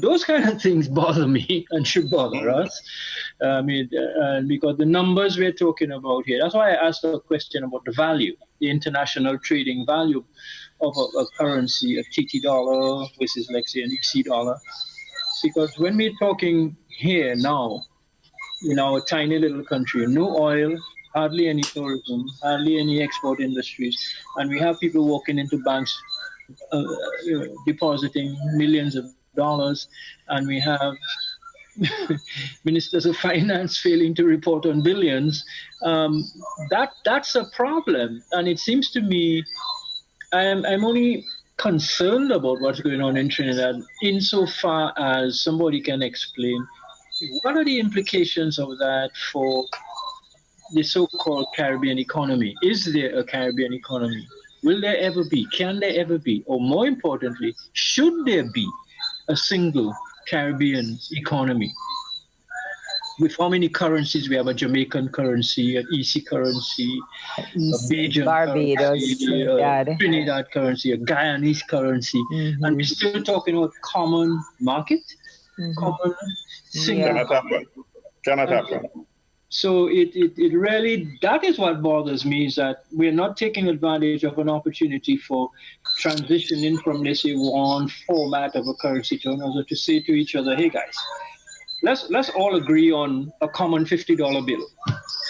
D: those kind of things bother me and should bother us. I mean, because the numbers we're talking about here, that's why I asked a question about the value, the international trading value of a currency, a TT dollar versus, like, say, an EC dollar. Because when we're talking here now, in our tiny little country, no oil, hardly any tourism, hardly any export industries, and we have people walking into banks depositing millions of dollars, and we have ministers of finance failing to report on billions. That's a problem, and it seems to me I'm only concerned about what's going on in Trinidad insofar as somebody can explain what are the implications of that for the so-called Caribbean economy. Is there a Caribbean economy? Will there ever be? Can there ever be? Or more importantly, should there be a single Caribbean economy? with how many currencies we have: a Jamaican currency, an EC currency, a Bajan
F: Barbados,
D: currency, Trinidad currency, a Guyanese currency, and we're still talking about common market, common single.
C: Cannot happen.
D: So it really, that is what bothers me, is that we're not taking advantage of an opportunity for transitioning from, let's say, one format of a currency to another, to say to each other, hey guys, let's all agree on a common $50 bill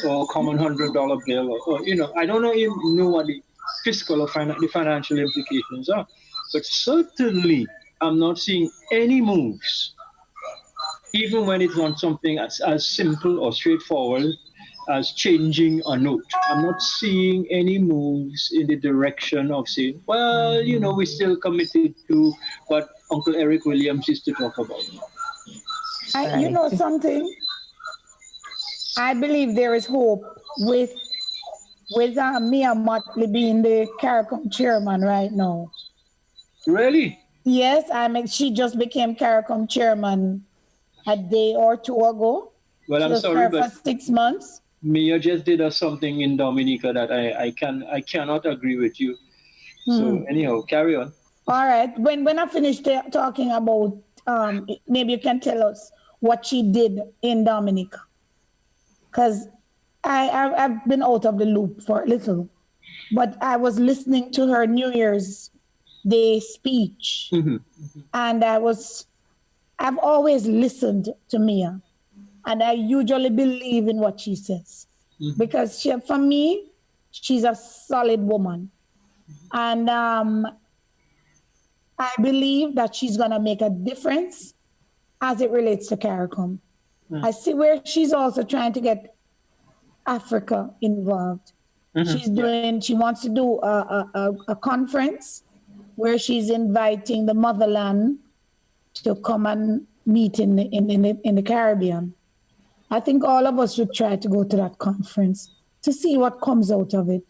D: or a common $100 bill, or I don't even know what the fiscal or the financial implications are, but certainly I'm not seeing any moves, even when it's on something as simple or straightforward as changing a note. I'm not seeing any moves in the direction of saying, well, we're still committed to what Uncle Eric Williams used to talk about.
E: You know something? I believe there is hope with Mia Motley being the CARICOM chairman right now.
D: Really?
E: Yes, she just became CARICOM chairman a day or two ago.
D: Well, I'm sorry, but
E: for 6 months.
D: Mia just did something in Dominica that I cannot agree with you. So anyhow, carry on.
E: All right. When I finish talking about, maybe you can tell us what she did in Dominica, because I've been out of the loop for a little, but I was listening to her New Year's Day speech, and I've always listened to Mia, and I usually believe in what she says, because for me, she's a solid woman, and I believe that she's gonna make a difference as it relates to CARICOM. I see where she's also trying to get Africa involved. She wants to do a conference where she's inviting the motherland to come and meet in the Caribbean. I think all of us should try to go to that conference to see what comes out of it.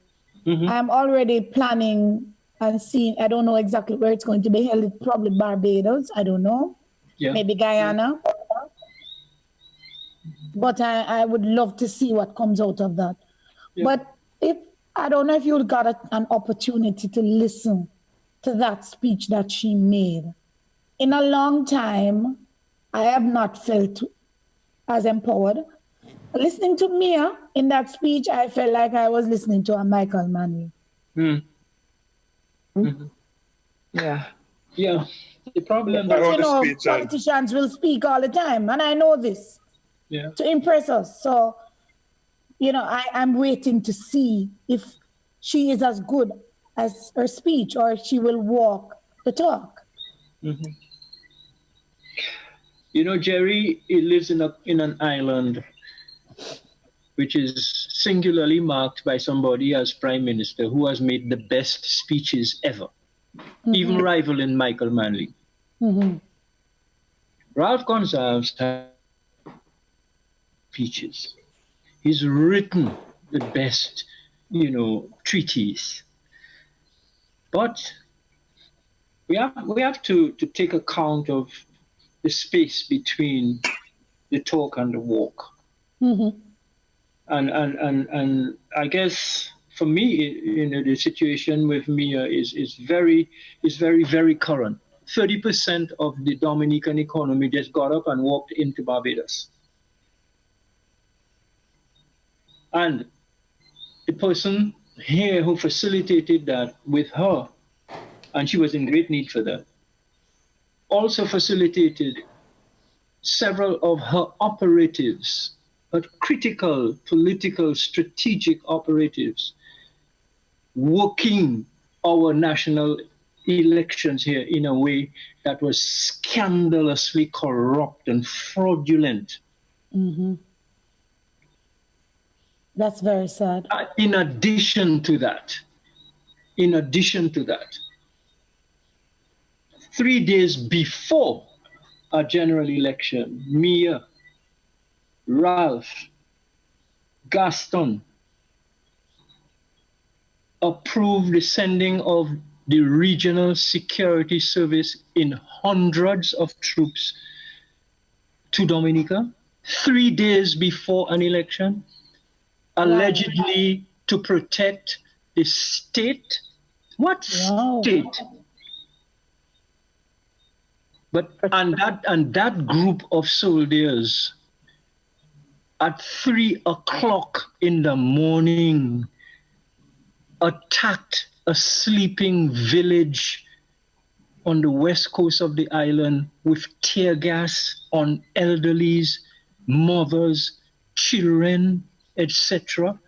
E: I'm already planning and seeing, I don't know exactly where it's going to be held, probably Barbados, I don't know, maybe Guyana. But I would love to see what comes out of that. But I don't know if you got an opportunity to listen to that speech that she made. In a long time, I have not felt as empowered. Listening to Mia in that speech, I felt like I was listening to a Michael Manley.
D: Yeah. The problem
E: is, politicians will speak all the time, and I know this to impress us. So, I'm waiting to see if she is as good as her speech, or if she will walk the talk.
D: Jerry, he lives in an island which is singularly marked by somebody as Prime Minister who has made the best speeches ever, even rivaling Michael Manley. Ralph Gonsalves has speeches. He's written the best, treaties. But we have to take account of the space between the talk and the walk. And I guess for me, the situation with Mia is very, very current. 30% of the Dominican economy just got up and walked into Barbados. And the person here who facilitated that with her, and she was in great need for that, also facilitated several of her operatives, but critical, political, strategic operatives, working our national elections here in a way that was scandalously corrupt and fraudulent.
E: That's very sad.
D: In addition to that, 3 days before our general election, Mia, Ralph, Gaston approved the sending of the regional security service in hundreds of troops to Dominica 3 days before an election, allegedly to protect the state. What state? But and that group of soldiers at 3 o'clock in the morning attacked a sleeping village on the west coast of the island with tear gas on elderlies, mothers, children, etc.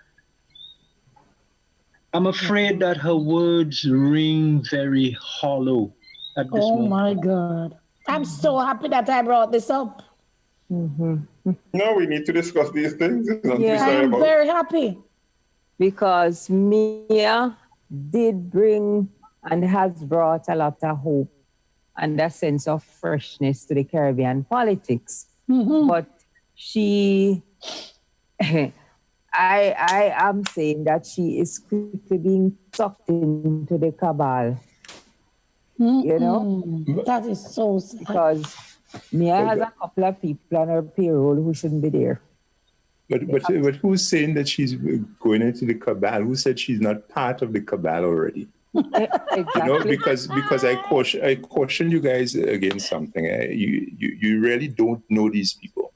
D: I'm afraid that her words ring very hollow at this moment.
E: Oh my God. I'm so happy that I brought this up.
C: No, we need to discuss these things.
E: I'm very happy.
F: Because Mia did bring and has brought a lot of hope and a sense of freshness to the Caribbean politics. But she, I am saying that she is quickly being sucked into the cabal. You know?
E: That is so sad.
F: Because Mia has a couple of people on her payroll who shouldn't be there.
G: But who's saying that she's going into the cabal? Who said she's not part of the cabal already?
F: Exactly.
G: You know, because I caution you guys against something. You really don't know these people,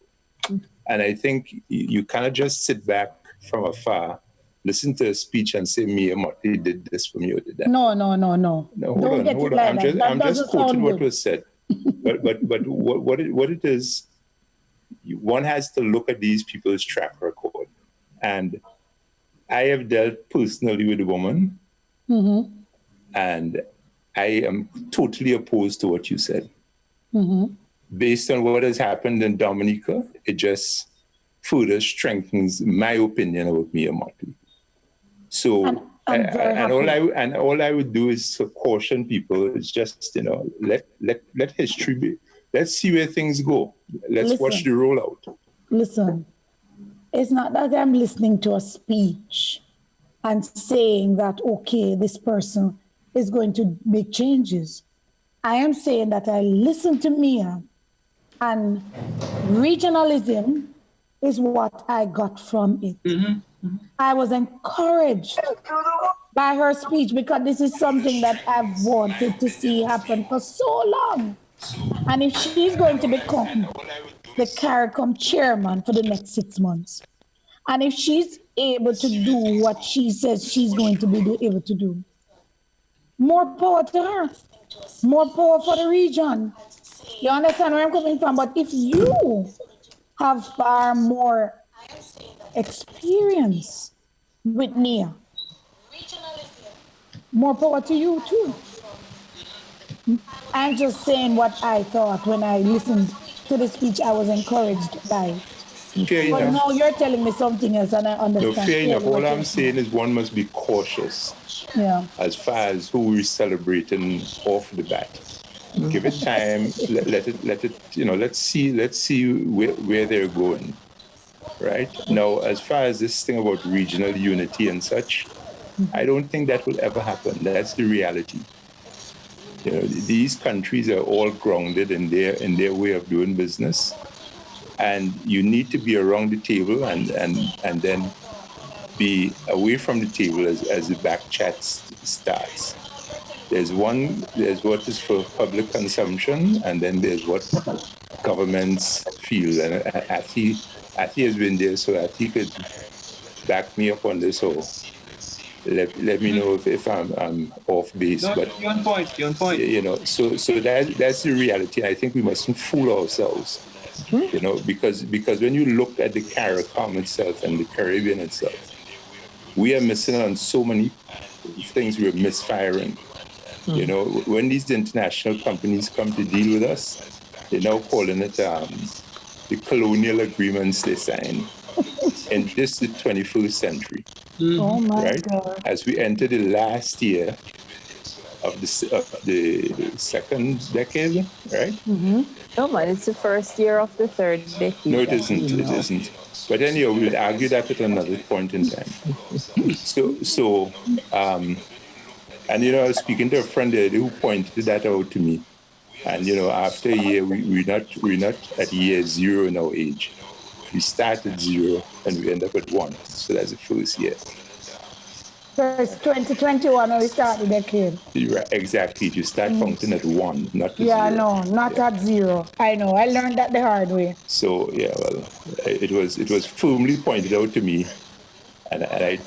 G: and I think you cannot just sit back from afar, listen to a speech, and say Mia Motley did this for me or did that.
E: No.
G: No, hold on. I'm just quoting what was said. But what it is. One has to look at these people's track record. And I have dealt personally with a woman, and I am totally opposed to what you said. Based on what has happened in Dominica, it just further strengthens my opinion about Mia Motley. So, and all I would do is to caution people. It's just, let history be. Let's see where things go. Let's watch the rollout.
E: Listen, it's not that I'm listening to a speech and saying that, okay, this person is going to make changes. I am saying that I listened to Mia, and regionalism is what I got from it. I was encouraged by her speech because this is something that I've wanted to see happen for so long. And if she's going to become the CARICOM chairman for the next 6 months, and if she's able to do what she says she's going to be able to do, more power to her, more power for the region. You understand where I'm coming from? But if you have far more experience with Nia, more power to you too. I'm just saying what I thought when I listened to the speech. I was encouraged by. But now you're telling me something else, and I understand.
G: No, fair enough. All I'm saying is one must be cautious as far as who we're celebrating off the bat. Give it time. Let it. Let's see where they're going. Right now, as far as this thing about regional unity and such, I don't think that will ever happen. That's the reality. These countries are all grounded in their way of doing business, and you need to be around the table and then be away from the table as the back chat starts. There's what is for public consumption, and then there's what governments feel. And Ati has been there, so Ati could back me up on this. So let me know if I'm off base.
D: No,
G: but
D: you're on point.
G: So that's the reality. I think we mustn't fool ourselves. Because when you look at the CARICOM itself and the Caribbean itself, we are missing on so many things. We're misfiring. When these international companies come to deal with us, they're now calling it the colonial agreements they sign in just the 21st century.
E: Oh my
G: God! As we enter the last year of the second decade, right?
F: No, man, it's the first year of the third decade.
G: No, it isn't. It isn't. But anyway, we'll argue that at another point in time. And I was speaking to a friend there who pointed that out to me. And after a year, we're not at year zero in our age. we start at 0 and we end up at 1. So that's the first year.
E: So it's 2021 when we start the decade.
G: Right, exactly. You start counting at 1, not at 0.
E: Yeah, no, not at 0. I know. I learned that the hard way.
G: So yeah, well, it was firmly pointed out to me, and I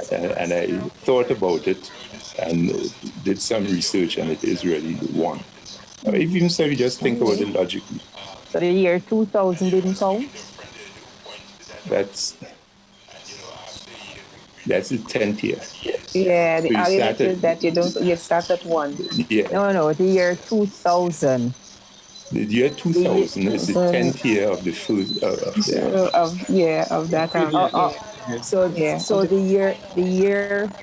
G: thought about it and did some research, and it is really 1. Even so, you just think about it logically.
F: So the year 2000 didn't count?
G: That's the 10th year.
F: Yeah, the
G: So
F: argument is that you start at 1.
G: Yeah.
F: No, the year 2000.
G: The year 2000 is the 10th year of the first
F: of that. So the year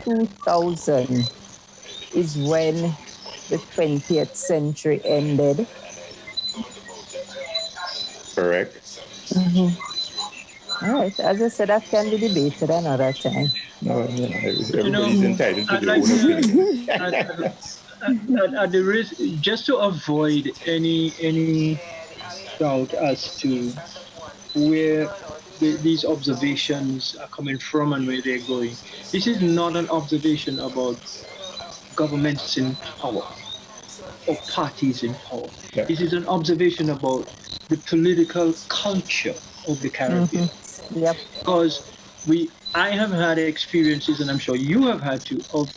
F: 2000 is when the 20th century ended.
G: Correct.
F: All right. As I said, that can be debated another time.
G: No, everybody's entitled to their own opinion.
D: At the risk, just to avoid any doubt as to where these observations are coming from and where they're going, this is not an observation about governments in power or parties in power. Yeah. This is an observation about the political culture of the Caribbean.
F: Yep.
D: Because I have had experiences, and I'm sure you have had too, of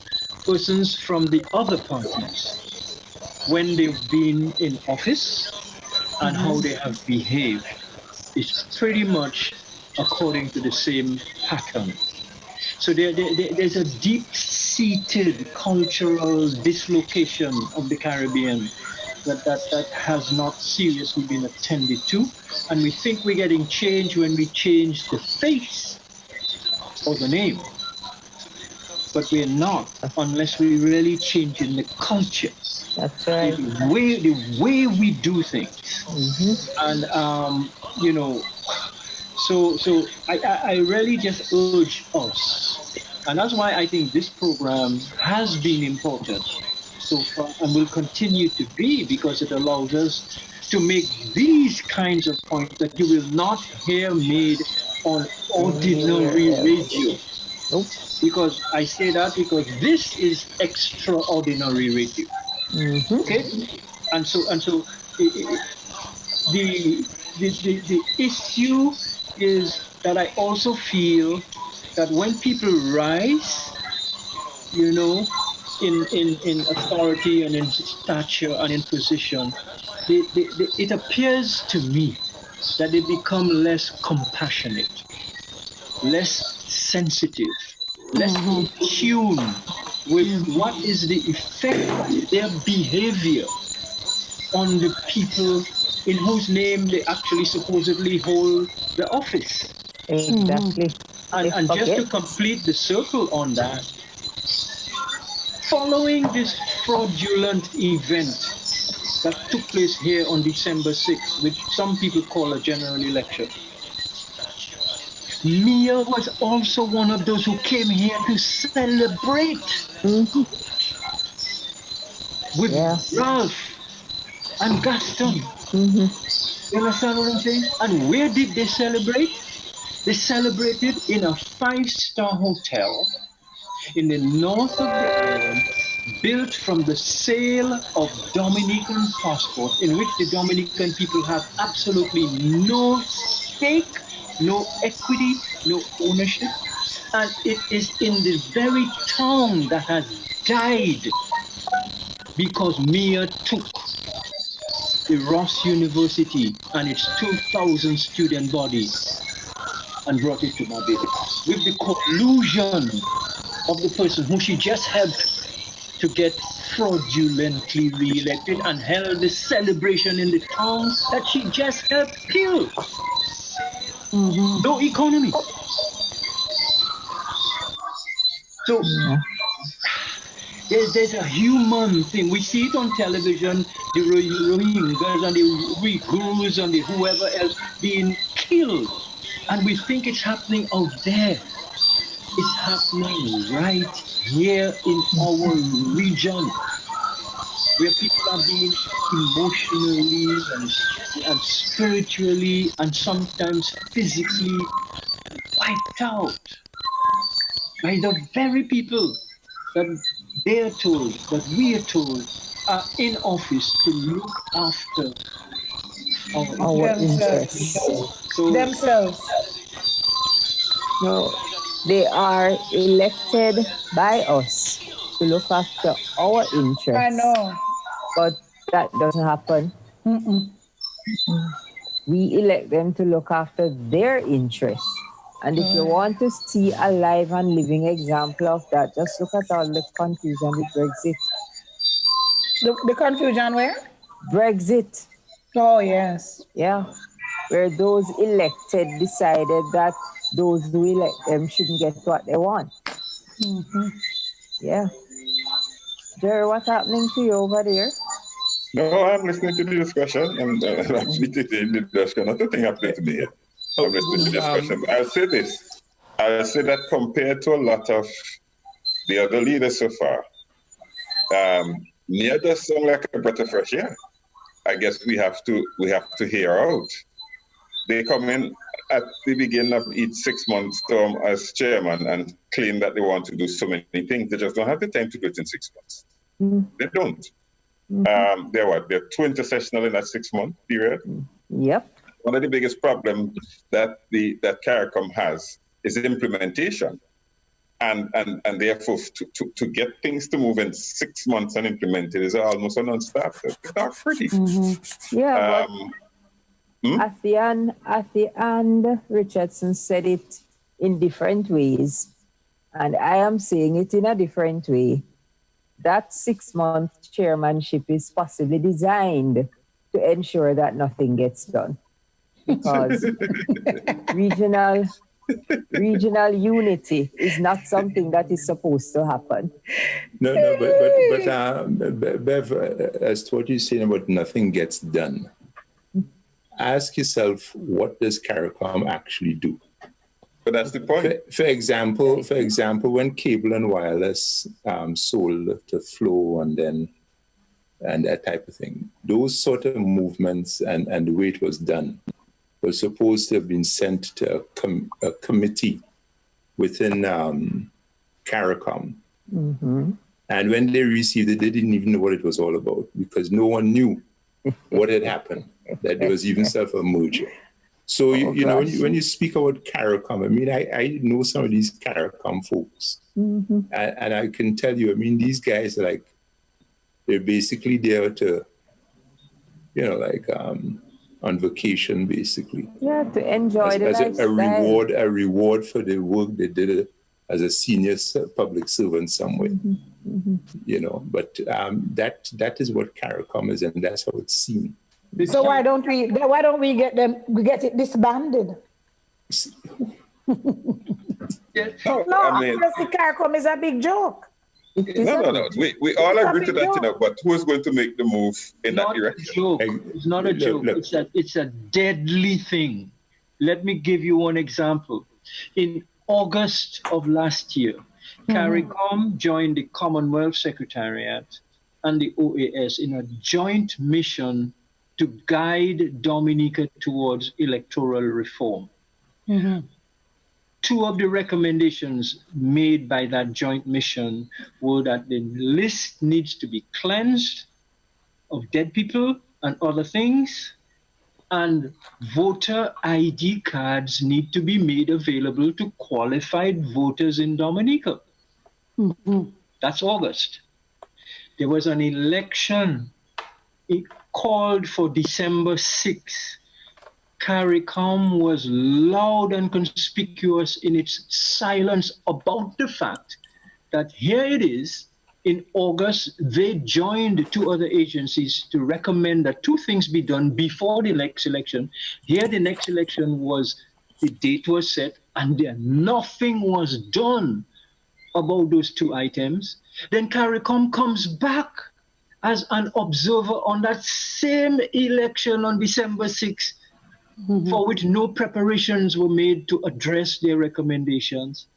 D: persons from the other parties when they've been in office and how they have behaved. It's pretty much according to the same pattern. So there's a deep-seated cultural dislocation of the Caribbean that has not seriously been attended to. And we think we're getting change when we change the face or the name. But we're not unless we really change in the culture.
F: That's right.
D: The way we do things. And, so I really just urge us. And that's why I think this program has been important so far and will continue to be, because it allows us to make these kinds of points that you will not hear made on ordinary radio.
F: Nope.
D: Because I say that because this is extraordinary radio. Okay? And so the issue is that I also feel that when people rise, in authority and in stature and in position, it appears to me that they become less compassionate, less sensitive, less in tune with what is the effect of their behavior on the people in whose name they actually supposedly hold the office.
F: Exactly.
D: And just to complete the circle on that, following this fraudulent event that took place here on December 6th, which some people call a general election, Mia was also one of those who came here to celebrate with Ralph and Gaston. You understand what I'm saying? And where did they celebrate? They celebrated in a 5-star hotel in the north of the island, built from the sale of Dominican passports, in which the Dominican people have absolutely no stake, no equity, no ownership. And it is in the very town that has died because Mia took the Ross University and its 2,000 student body and brought it to Barbados with the collusion of the person who she just helped to get fraudulently re-elected and held the celebration in the town that she just helped kill. No economy. So there's a human thing. We see it on television, the Rohingyas and the Uyghurs and the whoever else being killed. And we think it's happening out there. It's happening right here in our region, where people are being emotionally and and spiritually and sometimes physically wiped out by the very people that they are told, that we are told, are in office to look after
F: our interests.
D: So,
E: themselves.
F: No, they are elected by us to look after our interests.
E: I know.
F: But that doesn't happen. We elect them to look after their interests. And if you want to see a live and living example of that, just look at all the confusion with Brexit.
E: The confusion where?
F: Brexit.
E: Oh, yes.
F: Yeah. Where those elected decided that those who elect them shouldn't get what they want. Yeah. Jerry, what's happening to you over there?
C: No, I'm listening to the discussion and actually taking the discussion. Nothing happening to me here. I'm listening to the discussion. But I'll say this. I'll say that compared to a lot of the other leaders so far, Nia does sound like a breath of fresh air. I guess we have to hear her out. They come in at the beginning of each 6 months term as chairman and claim that they want to do so many things. They just don't have the time to do it in 6 months. They don't. They're too intersessional in that 6 month period.
F: Yep.
C: One of the biggest problems that CARICOM has is implementation. And therefore, to get things to move in 6 months and implement it is almost a non-starter. It's not pretty.
F: Yeah, but at the end, Richardson said it in different ways. And I am saying it in a different way. That 6 month chairmanship is possibly designed to ensure that nothing gets done. Because regional unity is not something that is supposed to happen.
G: No, but Bev, as to what you're saying about nothing gets done, ask yourself, what does CARICOM actually do?
C: But that's the point.
G: For example, when cable and wireless sold to Flow and that type of thing, those sort of movements and the way it was done was supposed to have been sent to a committee within CARICOM. And when they received it, they didn't even know what it was all about because no one knew what had happened, that there was even self-merger. So, you know, when you speak about CARICOM, I mean, I know some of these CARICOM folks. And I can tell you, I mean, these guys are like, they're basically there to, you know, like on vacation, basically.
F: Yeah, to enjoy the lifestyle.
G: A reward for the work they did as a senior public servant somewhere. You know, but that is what CARICOM is, and that's how it's seen.
E: So why don't we get it disbanded? No, I mean, the CARICOM is a big joke.
C: No. We all agree to that, you know, but who is going to make the move in that direction?
D: It's not a joke. It's a deadly thing. Let me give you one example. In August of last year, CARICOM joined the Commonwealth Secretariat and the OAS in a joint mission to guide Dominica towards electoral reform. Two of the recommendations made by that joint mission were that the list needs to be cleansed of dead people and other things, and voter ID cards need to be made available to qualified voters in Dominica. That's August. There was an election. It called for December 6th. CARICOM was loud and conspicuous in its silence about the fact that here it is, in August, they joined two other agencies to recommend that two things be done before the next election. Here the next election was, the date was set, and nothing was done about those two items. Then CARICOM comes back as an observer on that same election on December 6th, for which no preparations were made to address their recommendations.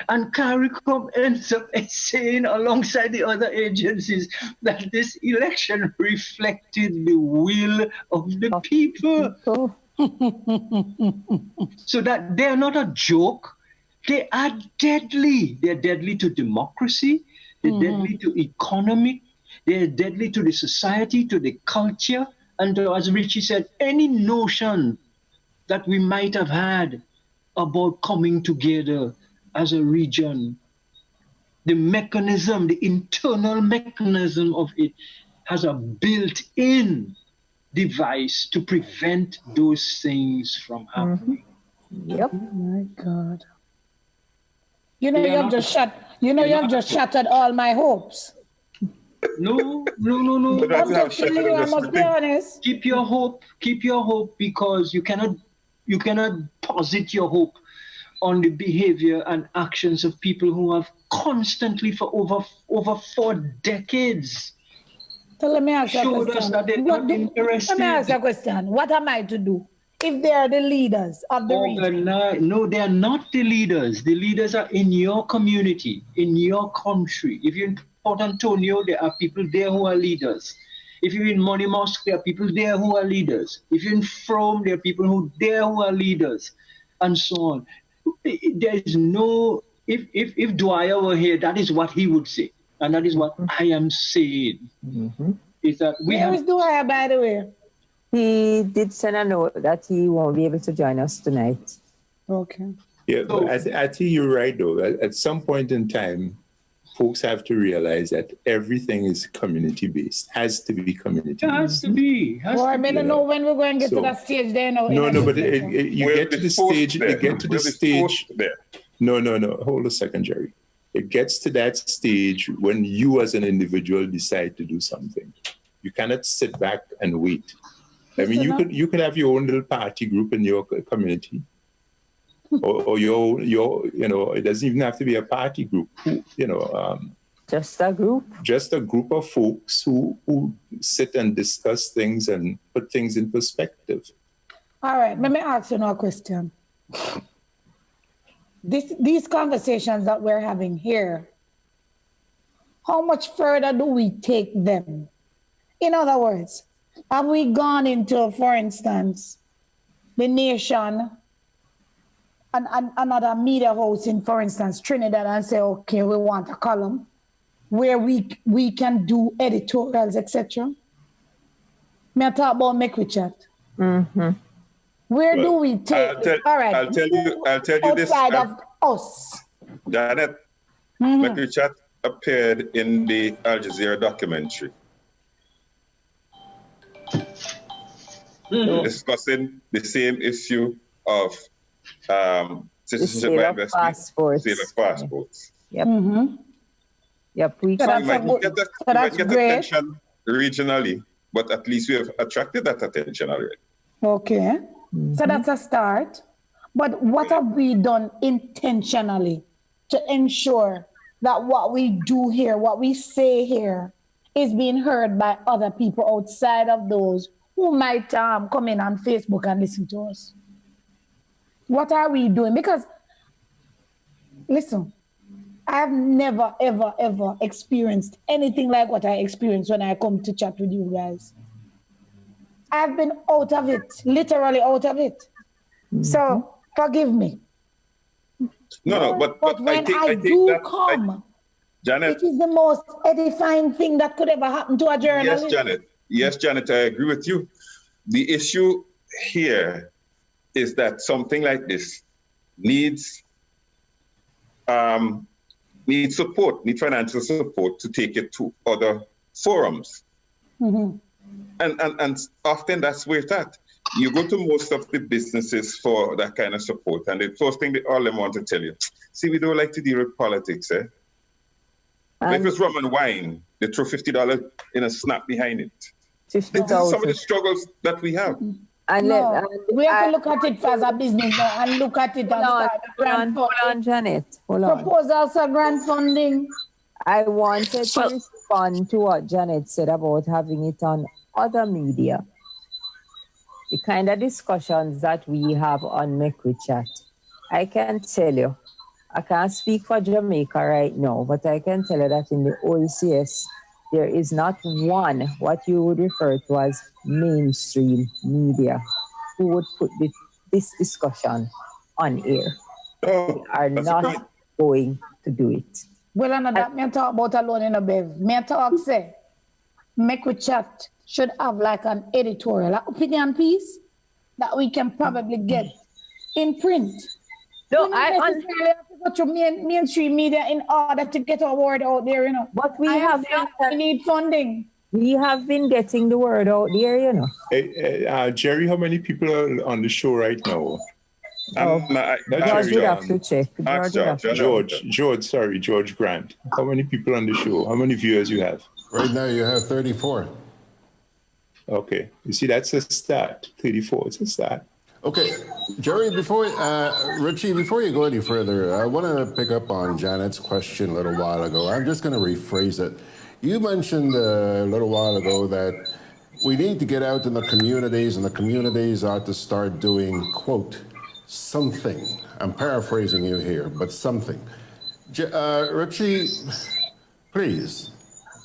D: And CARICOM ends up saying alongside the other agencies that this election reflected the will of the people. So that they're not a joke. They are deadly. They're deadly to democracy. They're deadly to economy. They're deadly to the society, to the culture. And as Richie said, any notion that we might have had about coming together as a region, the mechanism, the internal mechanism of it has a built-in device to prevent those things from happening.
F: Yep.
E: Oh my God. You know, you've just shattered all my hopes.
D: No.
E: I'm just telling you, I must be honest.
D: Keep your hope, because you cannot posit your hope on the behavior and actions of people who have constantly for over 4 decades.
E: So let me ask you a
D: showed us
E: question.
D: that they're not interested.
E: Let me ask you a question. What am I to do if they are the leaders of the region?
D: No, they are not the leaders. The leaders are in your community, in your country. If you're in Port Antonio, there are people there who are leaders. If you're in Money Mosque, there are people there who are leaders. If you're in Frome, there are people there who are leaders, and so on. There is no, if Dwyer were here, that is what he would say. And that is what I am saying. Is that
E: Where is Dwyer, by the way?
F: He did send a note that he won't be able to join us tonight.
E: Okay.
G: Yeah, but I think you're right, though. At some point in time, folks have to realize that everything is community-based, has to be community-based.
D: It has to be.
E: Well, I don't know when we're going to get to that stage there.
G: No, but you get to the stage, No, hold a second, Jerry. It gets to that stage when you as an individual decide to do something. You cannot sit back and wait. I mean, you could have your own little party group in your community. or your it doesn't even have to be a party group,
F: just a group
G: of folks who sit and discuss things and put things in perspective.
E: All right, let me ask you a question. These conversations that we're having here, how much further do we take them? In other words, have we gone into, for instance, the Nation and another media house in, for instance, Trinidad, and say, okay, we want a column where we can do editorials, etc.? May I talk about Mek We Chat? Where do we take it? All right.
C: I'll tell you this.
E: Outside of us.
C: Janet, Mek We Chat appeared in the Al Jazeera documentary. Discussing the same issue of citizenship by investment, sale of passports.
F: Yep. Yep.
C: You might get attention regionally, but at least we have attracted that attention already.
E: Okay. So that's a start. But what have we done intentionally to ensure that what we do here, what we say here, is being heard by other people outside of those who might come in on Facebook and listen to us? What are we doing? Because, listen, I've never, ever, ever experienced anything like what I experienced when I come to chat with you guys. I've been out of it, literally out of it. So, forgive me.
C: No, but
E: when I do come,
C: Janet,
E: it is the most edifying thing that could ever happen to a journalist.
C: Yes, Janet, I agree with you. The issue here is that something like this needs support, need financial support to take it to other forums. And often that's where it's at. You go to most of the businesses for that kind of support, and the first thing all them want to tell you, see, we don't like to deal with politics, eh? If it's rum and wine, they throw $50 in a snap behind it. This is some of the struggles that we have.
E: We have to look at it as a business now and look at it as grant
F: Hold on, Janet. Hold on.
E: Proposals for grant funding.
F: I wanted to respond to what Janet said about having it on other media. The kind of discussions that we have on Mek We Chat, I can tell you, I can't speak for Jamaica right now, but I can tell you that in the OECS, there is not one, what you would refer to as mainstream media, who would put this discussion on air. They are not going to do it.
E: Well, I know that me talk about alone in a bev. Me talk say, Mek We Chat should have like an editorial opinion piece that we can probably get in print.
F: No,
E: we don't necessarily have to go to mainstream media in order to get our word out there, you know.
F: But we
E: we need funding.
F: We have been getting the word out there, you know.
G: Jerry, how many people are on the show right now?
F: George would have to check.
G: George Grant. How many people on the show? How many viewers you have?
B: Right now you have 34.
G: Okay. You see, that's a start. 34, it's a start.
B: Okay, Jerry, Richie, before you go any further, I want to pick up on Janet's question a little while ago. I'm just going to rephrase it. You mentioned a little while ago that we need to get out in the communities, and the communities ought to start doing, quote, something. I'm paraphrasing you here, but something. Richie, please,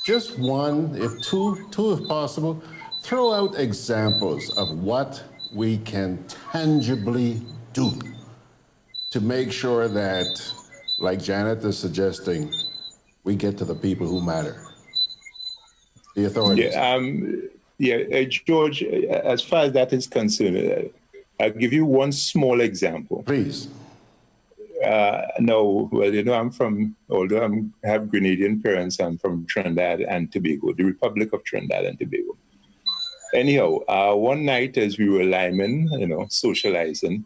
B: just one, if two if possible, throw out examples of what we can tangibly do to make sure that, like Janet is suggesting, we get to the people who matter, the authorities.
G: George, as far as that is concerned, I'll give you one small example.
B: Please.
G: No, well, you know, although I have Grenadian parents, I'm from Trinidad and Tobago, the Republic of Trinidad and Tobago. Anyhow, one night as we were liming, you know, socializing,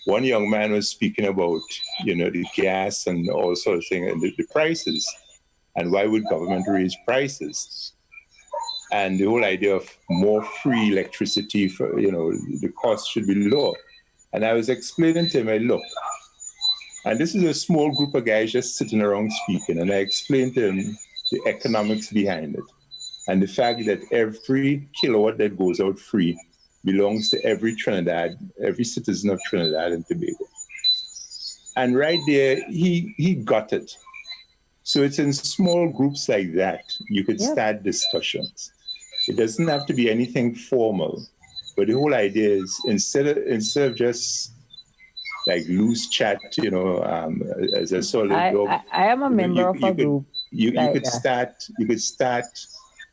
G: one young man was speaking about, you know, the gas and all sorts of things, and the prices, and why would government raise prices? And the whole idea of more free electricity, for, you know, the cost should be low. And I was explaining to him, look, and this is a small group of guys just sitting around speaking, and I explained to him the economics behind it. And the fact that every kilowatt that goes out free belongs to every citizen of Trinidad and Tobago. And right there, he got it. So it's in small groups like that, you could start discussions. It doesn't have to be anything formal, but the whole idea is instead of just like loose chat, you know, as a solid dog.
F: I am a member of a group.
G: You could start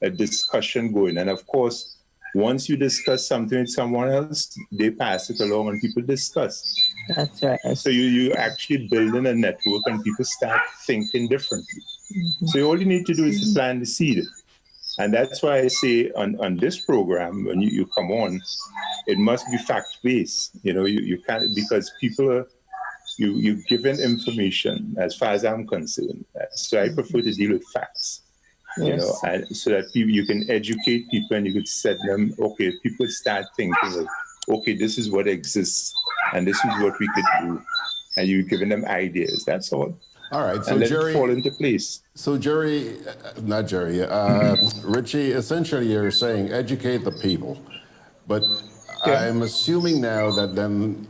G: a discussion going. And of course, once you discuss something with someone else, they pass it along and people discuss.
F: That's right.
G: So you actually building a network and people start thinking differently. Mm-hmm. So all you need to do is to plant the seed. And that's why I say on this program, when you come on, it must be fact-based. You know, you can't, because people are, you're given information as far as I'm concerned. So I prefer to deal with facts. Yes. You know, and so that you can educate people and you could set them, okay, people start thinking like, okay, this is what exists and this is what we could do. And you're giving them ideas, that's all.
B: All right, so
G: and let
B: Jerry,
G: it fall into place.
B: So Richie, essentially you're saying educate the people, but I'm assuming now that then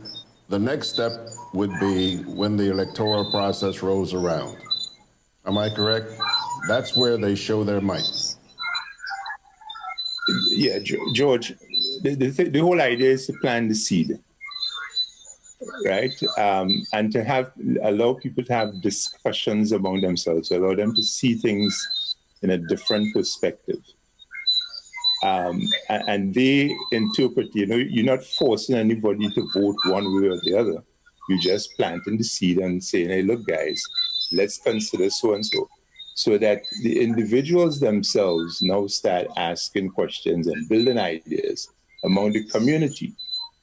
B: the next step would be when the electoral process rolls around. Am I correct? That's where they show their might.
G: Yeah, George, the whole idea is to plant the seed, right? And to allow people to have discussions among themselves, to allow them to see things in a different perspective. And they interpret, you know, you're not forcing anybody to vote one way or the other. You're just planting the seed and saying, hey, look, guys, let's consider so-and-so. So that the individuals themselves now start asking questions and building ideas among the community,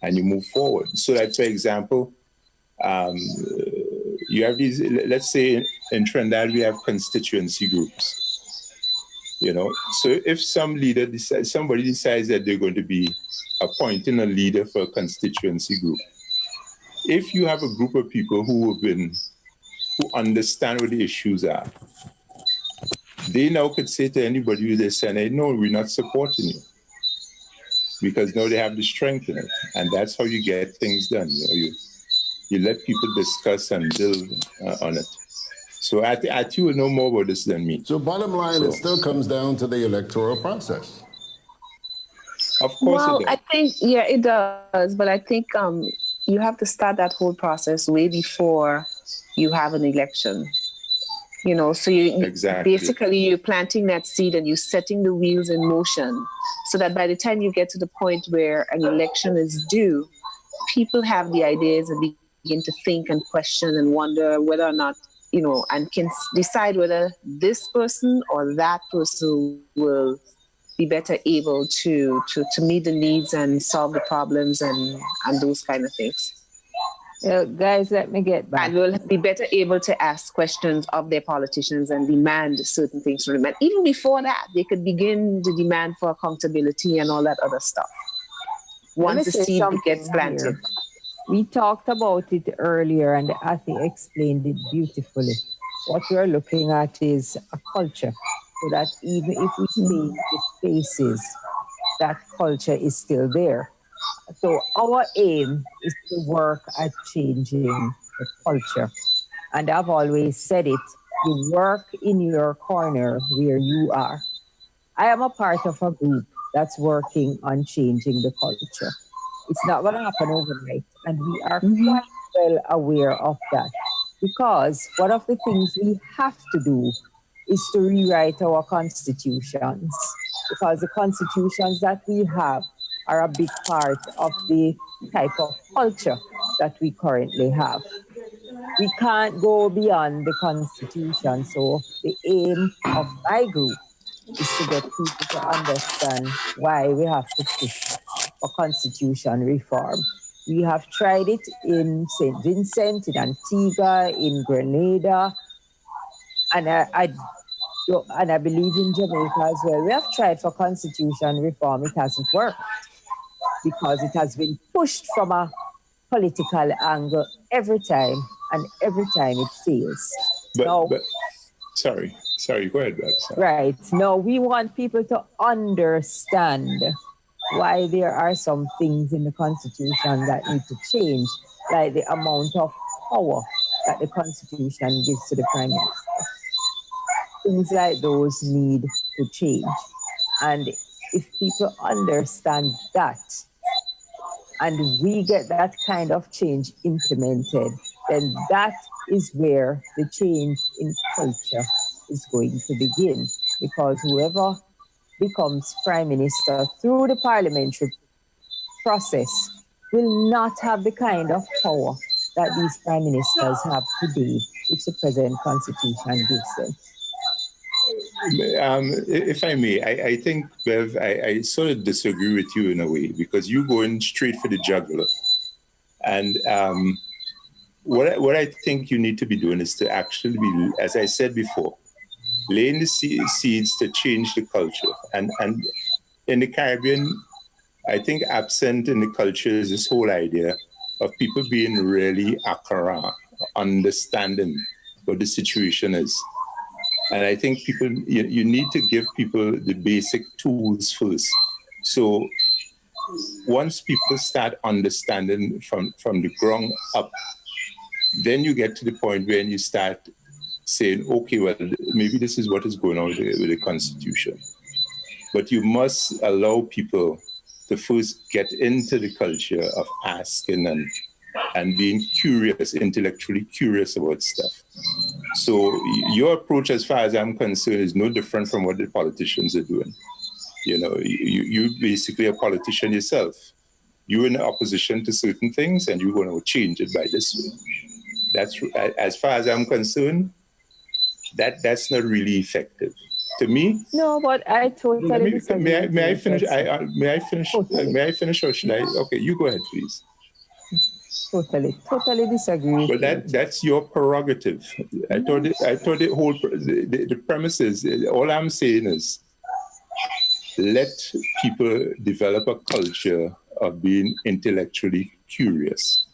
G: and you move forward. So that, for example, you have these, let's say in Trinidad, we have constituency groups, you know. So if somebody decides that they're going to be appointing a leader for a constituency group, if you have a group of people who understand what the issues are, they now could say to anybody who they say, no, we're not supporting you. Because now they have the strength in it. And that's how you get things done. You know, You let people discuss and build on it. So you will know more about this than me.
B: So bottom line, it still comes down to the electoral process.
G: Of course it does.
A: I think, yeah, it does. But I think you have to start that whole process way before you have an election. You know, so basically you're planting that seed and you're setting the wheels in motion so that by the time you get to the point where an election is due, people have the ideas and begin to think and question and wonder whether or not, you know, and can decide whether this person or that person will be better able to meet the needs and solve the problems and those kind of things.
F: Guys, let me get back.
A: And will be better able to ask questions of their politicians and demand certain things from them. And even before that, they could begin the demand for accountability and all that other stuff. Once the seed gets planted.
F: Here. We talked about it earlier and Ati explained it beautifully. What we're looking at is a culture, so that even if we see the faces, that culture is still there. So our aim is to work at changing the culture. And I've always said it, you work in your corner where you are. I am a part of a group that's working on changing the culture. It's not going to happen overnight. And we are quite well aware of that. Because one of the things we have to do is to rewrite our constitutions. Because the constitutions that we have are a big part of the type of culture that we currently have. We can't go beyond the Constitution. So the aim of my group is to get people to understand why we have to push for Constitution reform. We have tried it in St. Vincent, in Antigua, in Grenada, and I believe in Jamaica as well. We have tried for Constitution reform. It hasn't worked, because it has been pushed from a political angle every time, and every time it fails.
G: Sorry, go ahead, Babs.
F: Right. No, we want people to understand why there are some things in the Constitution that need to change, like the amount of power that the Constitution gives to the Prime Minister. Things like those need to change. And if people understand that, and we get that kind of change implemented, then that is where the change in culture is going to begin. Because whoever becomes Prime Minister through the parliamentary process will not have the kind of power that these Prime Ministers have today, which the present Constitution gives them.
G: If I may, I think, Bev, I sort of disagree with you in a way, because you're going straight for the jugular. And what I think you need to be doing is to actually be, as I said before, laying the seeds to change the culture. And in the Caribbean, I think absent in the culture is this whole idea of people being really akara, understanding what the situation is. And I think people, you need to give people the basic tools first. So once people start understanding from the ground up, then you get to the point where you start saying, okay, well, maybe this is what is going on with the Constitution. But you must allow people to first get into the culture of asking and being curious, intellectually curious about stuff. So your approach, as far as I'm concerned, is no different from what the politicians are doing. You know, you're basically a politician yourself. You're in opposition to certain things and you're going to change it by this way. That's, as far as I'm concerned, that's not really effective. To me.
F: No, but I totally disagree.
G: May I finish? May I finish? May I finish, or should I? Okay, you go ahead, please.
F: Totally disagree.
G: But that's your prerogative. I thought the premise is, all I'm saying is, let people develop a culture of being intellectually curious,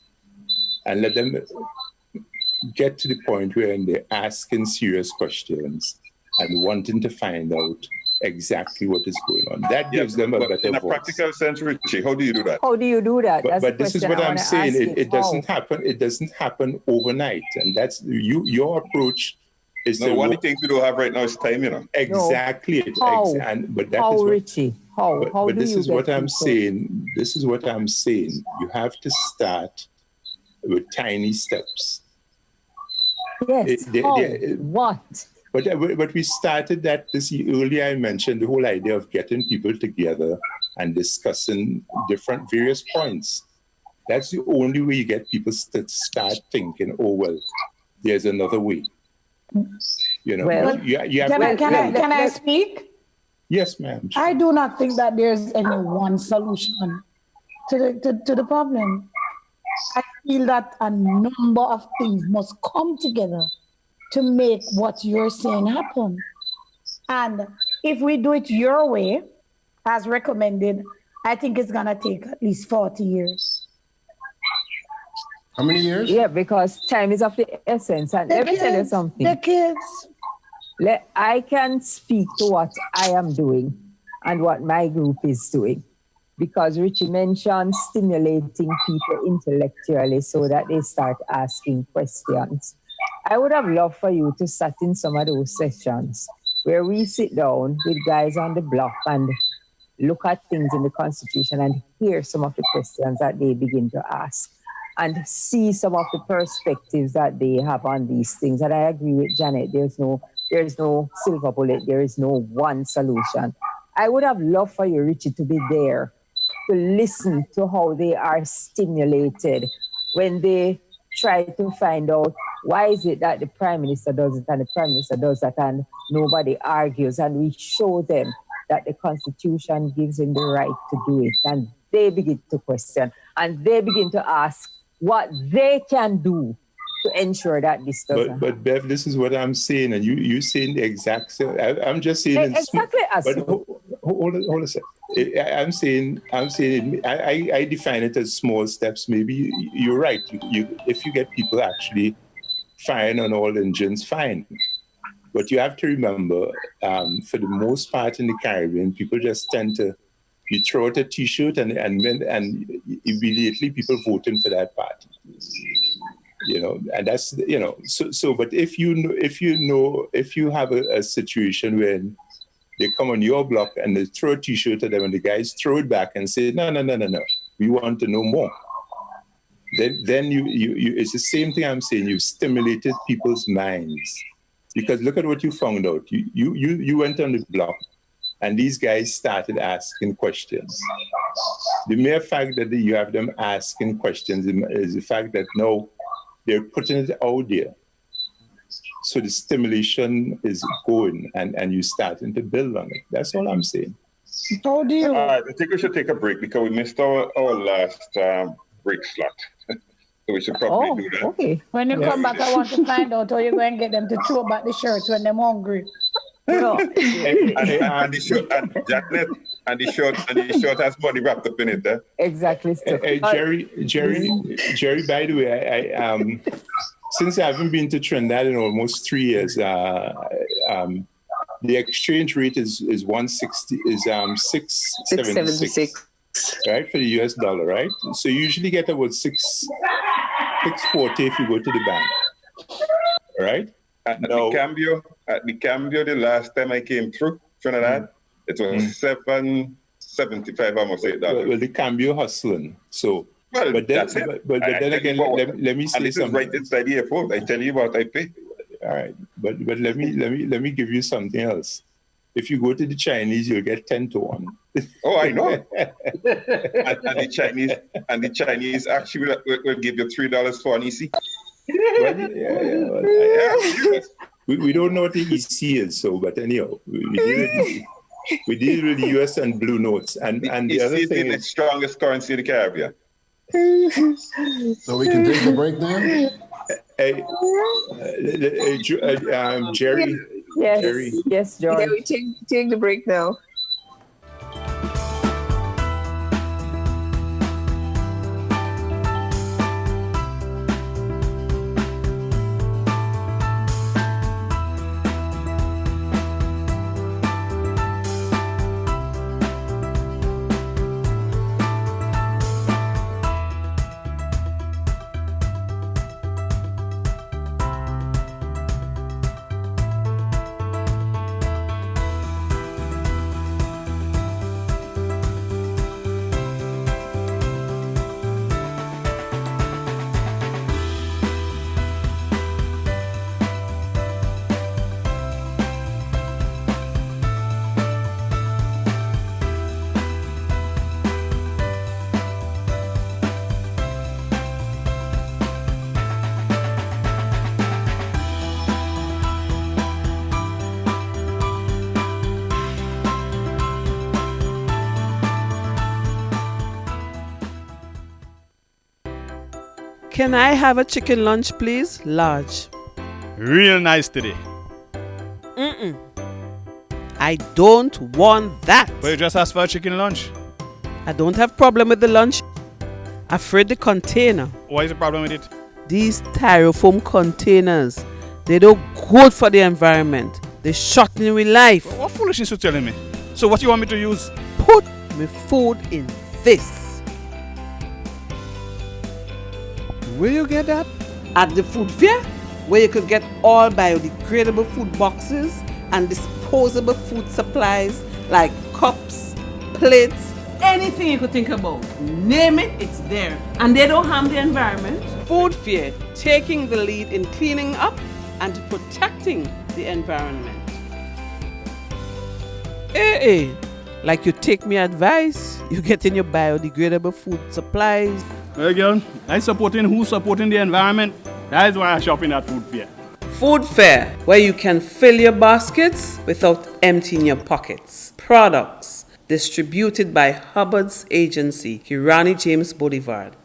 G: and let them get to the point where they're asking serious questions and wanting to find out exactly what is going on. That gives them a better
C: in a
G: voice.
C: practical sense, Richie, how do you do that?
F: How do you do that?
G: But this is what I'm saying. It doesn't happen. It doesn't happen overnight, and that's your approach.
C: No, one of the things we don't have right now is time, you know.
G: Exactly. But that is what,
F: Richie? How
G: but
F: do
G: this
F: you
G: is
F: get
G: what I'm
F: people?
G: saying. This is what I'm saying. You have to start with tiny steps.
F: Yes. What?
G: But we started that this earlier. I mentioned the whole idea of getting people together and discussing various points. That's the only way you get people to start thinking, oh, well, there's another way. You know,
E: Well,
G: you have
E: can I speak?
G: Yes, ma'am.
E: I do not think that there's any one solution to the problem. I feel that a number of things must come together to make what you're saying happen. And if we do it your way, as recommended, I think it's gonna take at least 40 years.
B: How many years?
F: Yeah, because time is of the essence. And let me tell you something.
E: The kids.
F: I can speak to what I am doing and what my group is doing. Because Richie mentioned stimulating people intellectually so that they start asking questions. I would have loved for you to sit in some of those sessions where we sit down with guys on the block and look at things in the Constitution and hear some of the questions that they begin to ask and see some of the perspectives that they have on these things. And I agree with Janet, there's no silver bullet, there is no one solution. I would have loved for you, Richie, to be there to listen to how they are stimulated when they try to find out why is it that the Prime Minister does it and the Prime Minister does that and nobody argues, and we show them that the Constitution gives them the right to do it, and they begin to question and they begin to ask what they can do to ensure that this doesn't happen.
G: But Bev, this is what I'm saying, and you saying the exact same. I'm just saying
F: exactly as.
G: But hold on a second. I'm saying I define it as small steps. Maybe you're right. If you get people actually firing on all engines, fine. But you have to remember, for the most part in the Caribbean, people just tend to you throw out a T-shirt and immediately people voting for that party. You know, and that's so. But if you have a situation when they come on your block and they throw a T-shirt at them and the guys throw it back and say, no, we want to know more. Then you it's the same thing I'm saying. You've stimulated people's minds, because look at what you found out. You went on the block, and these guys started asking questions. The mere fact that you have them asking questions is the fact that now they're putting it out there. So the stimulation is going, and you're starting to build on it. That's all I'm saying.
E: How do you?
C: I think we should take a break because we missed our last break slot. So we should probably do that.
F: Okay.
E: When you come back, I want to find out how you're going to get them to throw back the shirts when they're hungry.
F: No.
C: and the shirt, and Janet, and the shirt has money wrapped up in it.
F: Exactly.
G: Jerry. By the way, I since I haven't been to Trinidad in almost 3 years, the exchange rate is 160 is 676, right, for the US dollar, right? So you usually get about 640 if you go to the bank, right?
C: At the cambio, the last time I came through Trinidad, it was $7.75, almost $8.
G: Well, the cambio hustling. So,
C: well,
G: but then again, let me say something.
C: Right inside the airport. I tell you what I pay.
G: All right, but let me give you something else. If you go to the Chinese, you'll get 10 to 1.
C: Oh, I know. and the Chinese actually will give you $3 for an EC.
G: We don't know what the EC is, so but anyhow, we deal with the US and blue notes, and the other thing
C: is the strongest currency in the Caribbean.
B: So we can take a break now.
G: Jerry.
F: Yes.
G: Jerry.
F: Yes, George.
A: Yeah, we take the break now.
H: Can I have a chicken lunch, please? Large.
M: Real nice today.
H: I don't want that.
M: But you just asked for a chicken lunch.
H: I don't have problem with the lunch. Afraid the container.
M: What is the problem with it?
H: These styrofoam containers, they don't good for the environment. They shorten with life.
M: What foolishness you telling me? So what you want me to use?
H: Put my food in this.
M: Where you get that?
H: At the food fair, where you could get all biodegradable food boxes and disposable food supplies like cups, plates, anything you could think about. Name it, it's there. And they don't harm the environment. Food fair, taking the lead in cleaning up and protecting the environment. Hey, like you take me advice, you get in your biodegradable food supplies.
M: Well, girl, I supporting who's supporting the environment. That is why I shop in at food fair.
H: Food fair, where you can fill your baskets without emptying your pockets. Products distributed by Hubbard's agency, Kirani James Boulevard.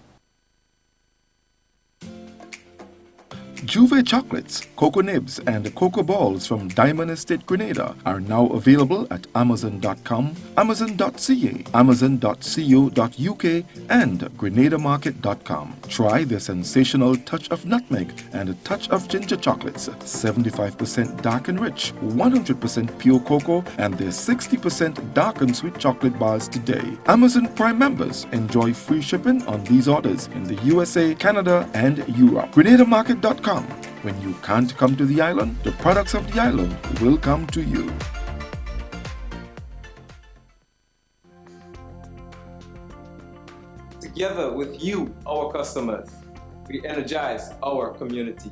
P: Juve chocolates, cocoa nibs, and cocoa balls from Diamond Estate Grenada are now available at Amazon.com, Amazon.ca, Amazon.co.uk, and GrenadaMarket.com. Try their sensational touch of nutmeg and a touch of ginger chocolates, 75% dark and rich, 100% pure cocoa, and their 60% dark and sweet chocolate bars today. Amazon Prime members enjoy free shipping on these orders in the USA, Canada, and Europe. GrenadaMarket.com. When you can't come to the island, the products of the island will come to you.
I: Together with you, our customers, we energize our community.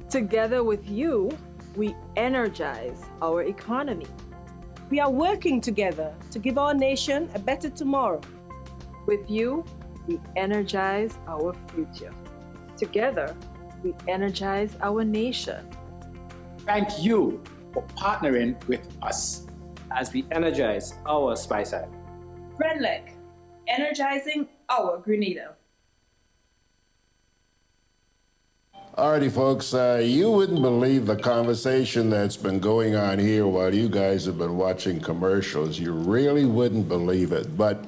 J: Together with you, we energize our economy. We are working together to give our nation a better tomorrow.
F: With you, we energize our future. Together, we energize our nation.
K: Thank you for partnering with us as we energize our Spice Island.
J: Renlec, energizing our Grenada.
B: Alrighty, folks, you wouldn't believe the conversation that's been going on here while you guys have been watching commercials. You really wouldn't believe it. But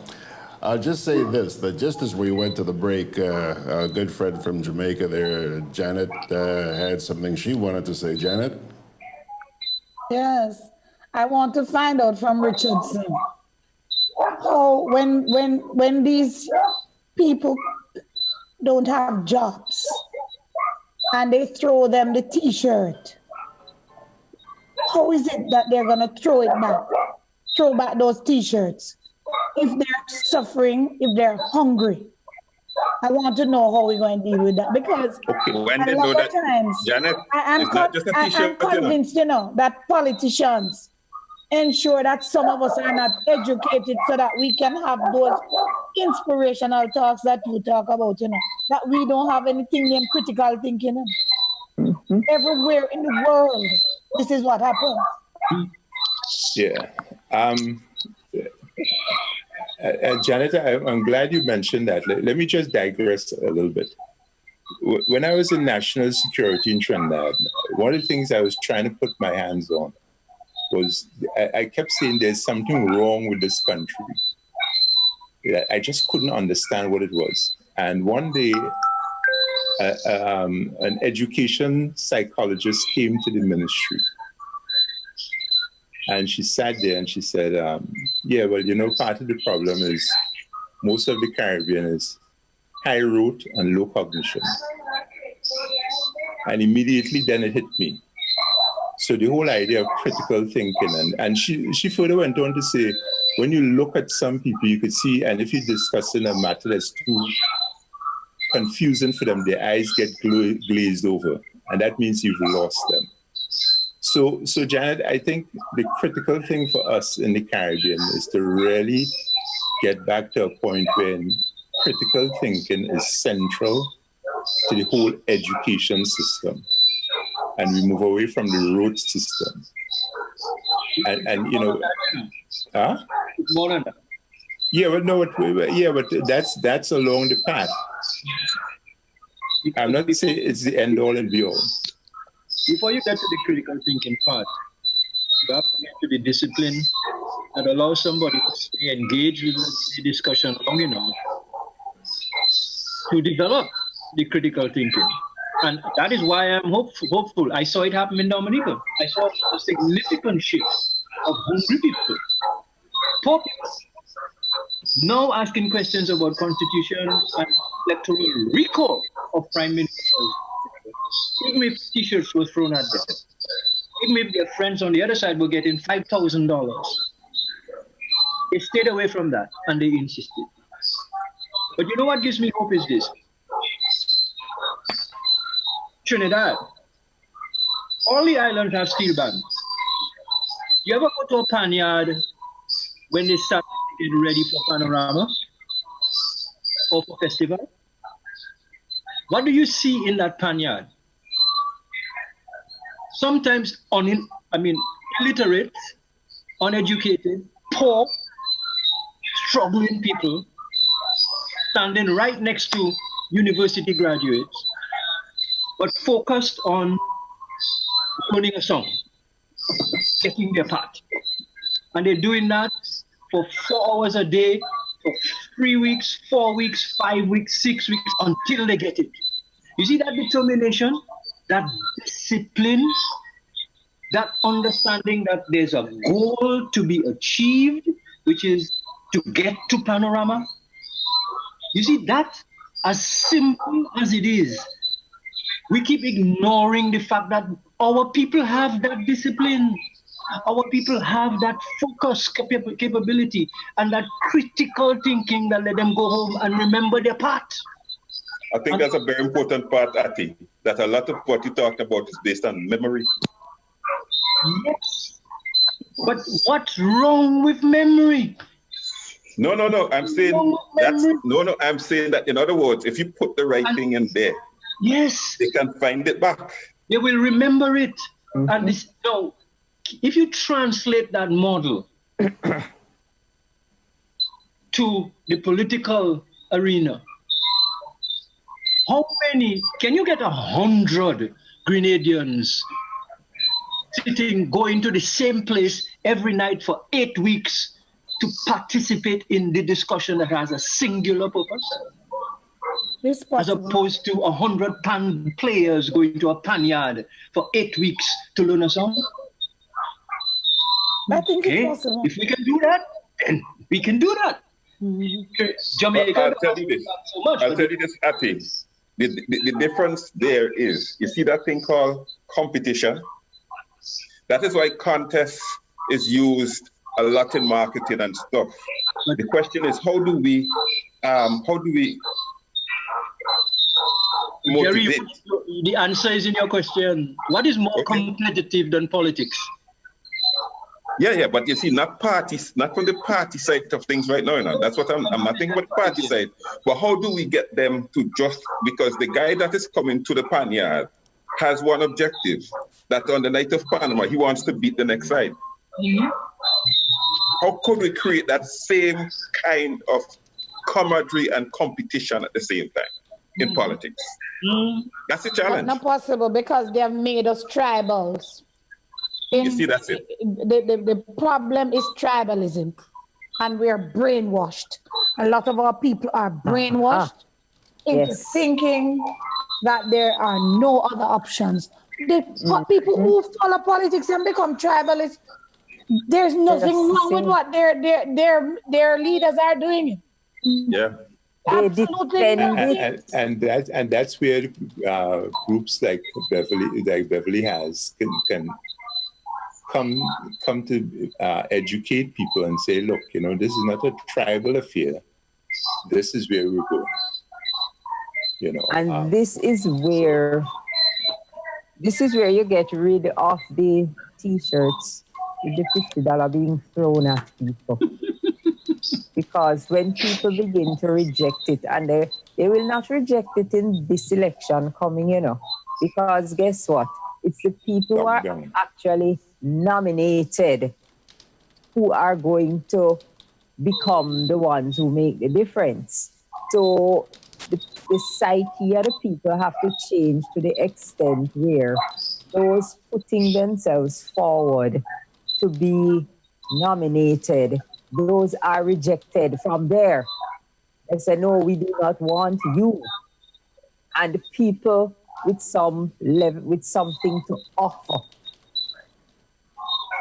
B: I'll just say this, that just as we went to the break, our good friend from Jamaica there, Janet, had something she wanted to say. Janet?
E: Yes, I want to find out from Richardson how when these people don't have jobs and they throw them the t-shirt, how is it that they're gonna throw back those t-shirts? If they're suffering, if they're hungry, I want to know how we're going to deal with that, because
C: when
E: a
C: they
E: lot
C: do
E: of
C: that,
E: times
C: Janet,
E: I'm convinced, that politicians ensure that some of us are not educated so that we can have those inspirational talks that you talk about, that we don't have anything named critical thinking. Everywhere in the world, this is what happens.
G: Yeah. Janet, I'm glad you mentioned that. Let me just digress a little bit. When I was in national security in Trinidad, one of the things I was trying to put my hands on was I kept saying there's something wrong with this country. I just couldn't understand what it was. And one day, an education psychologist came to the ministry. And she sat there and she said, yeah, well, part of the problem is most of the Caribbean is high rote and low cognition. And immediately then it hit me. So the whole idea of critical thinking, and she further went on to say, when you look at some people, you could see, and if you're discussing a matter that's too confusing for them, their eyes get glazed over, and that means you've lost them. So Janet, I think the critical thing for us in the Caribbean is to really get back to a point when critical thinking is central to the whole education system, and we move away from the rote system. And huh?
K: More than that.
G: Yeah, but no, but that's along the path. I'm not saying it's the end all and be all.
D: Before you get to the critical thinking part, you have to get to the discipline that allows somebody to stay engaged with the discussion long enough to develop the critical thinking. And that is why I'm hopeful. I saw it happen in Dominica. I saw a significant shift of hungry people, poor people, now asking questions about constitution and electoral recall of prime ministers. Even if t-shirts were thrown at them, even if their friends on the other side were getting $5,000, they stayed away from that and they insisted. But you know what gives me hope is this. Trinidad, all the islands have steel bands. You ever go to a panyard when they start getting ready for panorama or for festival? What do you see in that panyard? Sometimes illiterate, uneducated, poor, struggling people standing right next to university graduates, but focused on learning a song, getting their part. And they're doing that for 4 hours a day, for 3 weeks, 4 weeks, 5 weeks, 6 weeks, until they get it. You see that determination, that discipline, that understanding that there's a goal to be achieved, which is to get to panorama. You see that, as simple as it is, we keep ignoring the fact that our people have that discipline. Our people have that focus capability and that critical thinking that let them go home and remember their part.
C: I think that's a very important part, Ati, that a lot of what you talked about is based on memory.
D: Yes. But what's wrong with memory?
C: No. I'm saying I'm saying that, in other words, if you put the right thing in there,
D: yes,
C: they can find it back.
D: They will remember it. And if you translate that model to the political arena, how many, can you get 100 Grenadians going to the same place every night for 8 weeks to participate in the discussion that has a singular purpose? As opposed to 100 players going to a panyard for 8 weeks to learn a song?
E: I think it's possible.
D: If we can do that, then we can do that. Jamaica,
C: I'll tell you this. I'll tell you this, Ati. The difference there is, you see that thing called competition? That is why contest is used a lot in marketing and stuff. The question is, how do we motivate?
D: Jerry, the answer is in your question. What is more competitive than politics?
C: Yeah, but you see, not parties, not from the party side of things right now. That's what I'm not thinking about the party side. But how do we get them to just, because the guy that is coming to the panyard has one objective, that on the night of Panama, he wants to beat the next side.
D: Mm-hmm.
C: How could we create that same kind of camaraderie and competition at the same time in politics?
D: Mm-hmm.
C: That's the challenge.
E: Not possible, because they have made us tribals.
C: You see, that's it.
E: The problem is tribalism, and we are brainwashed. A lot of our people are brainwashed into thinking that there are no other options. The people who follow politics and become tribalists, there's nothing wrong with what their leaders are doing.
C: Yeah.
E: Absolutely.
G: And that's where groups like Beverly has can come to educate people and say, look, this is not a tribal affair. This is where we're going.
F: And this is where you get rid of the t-shirts with the $50 being thrown at people. Because when people begin to reject it, and they will not reject it in this election coming, because guess what? It's the people who are actually nominated who are going to become the ones who make the difference. So the psyche of the people have to change to the extent where those putting themselves forward to be nominated, those are rejected from there. They say, no, we do not want you. And people with some level, with something to offer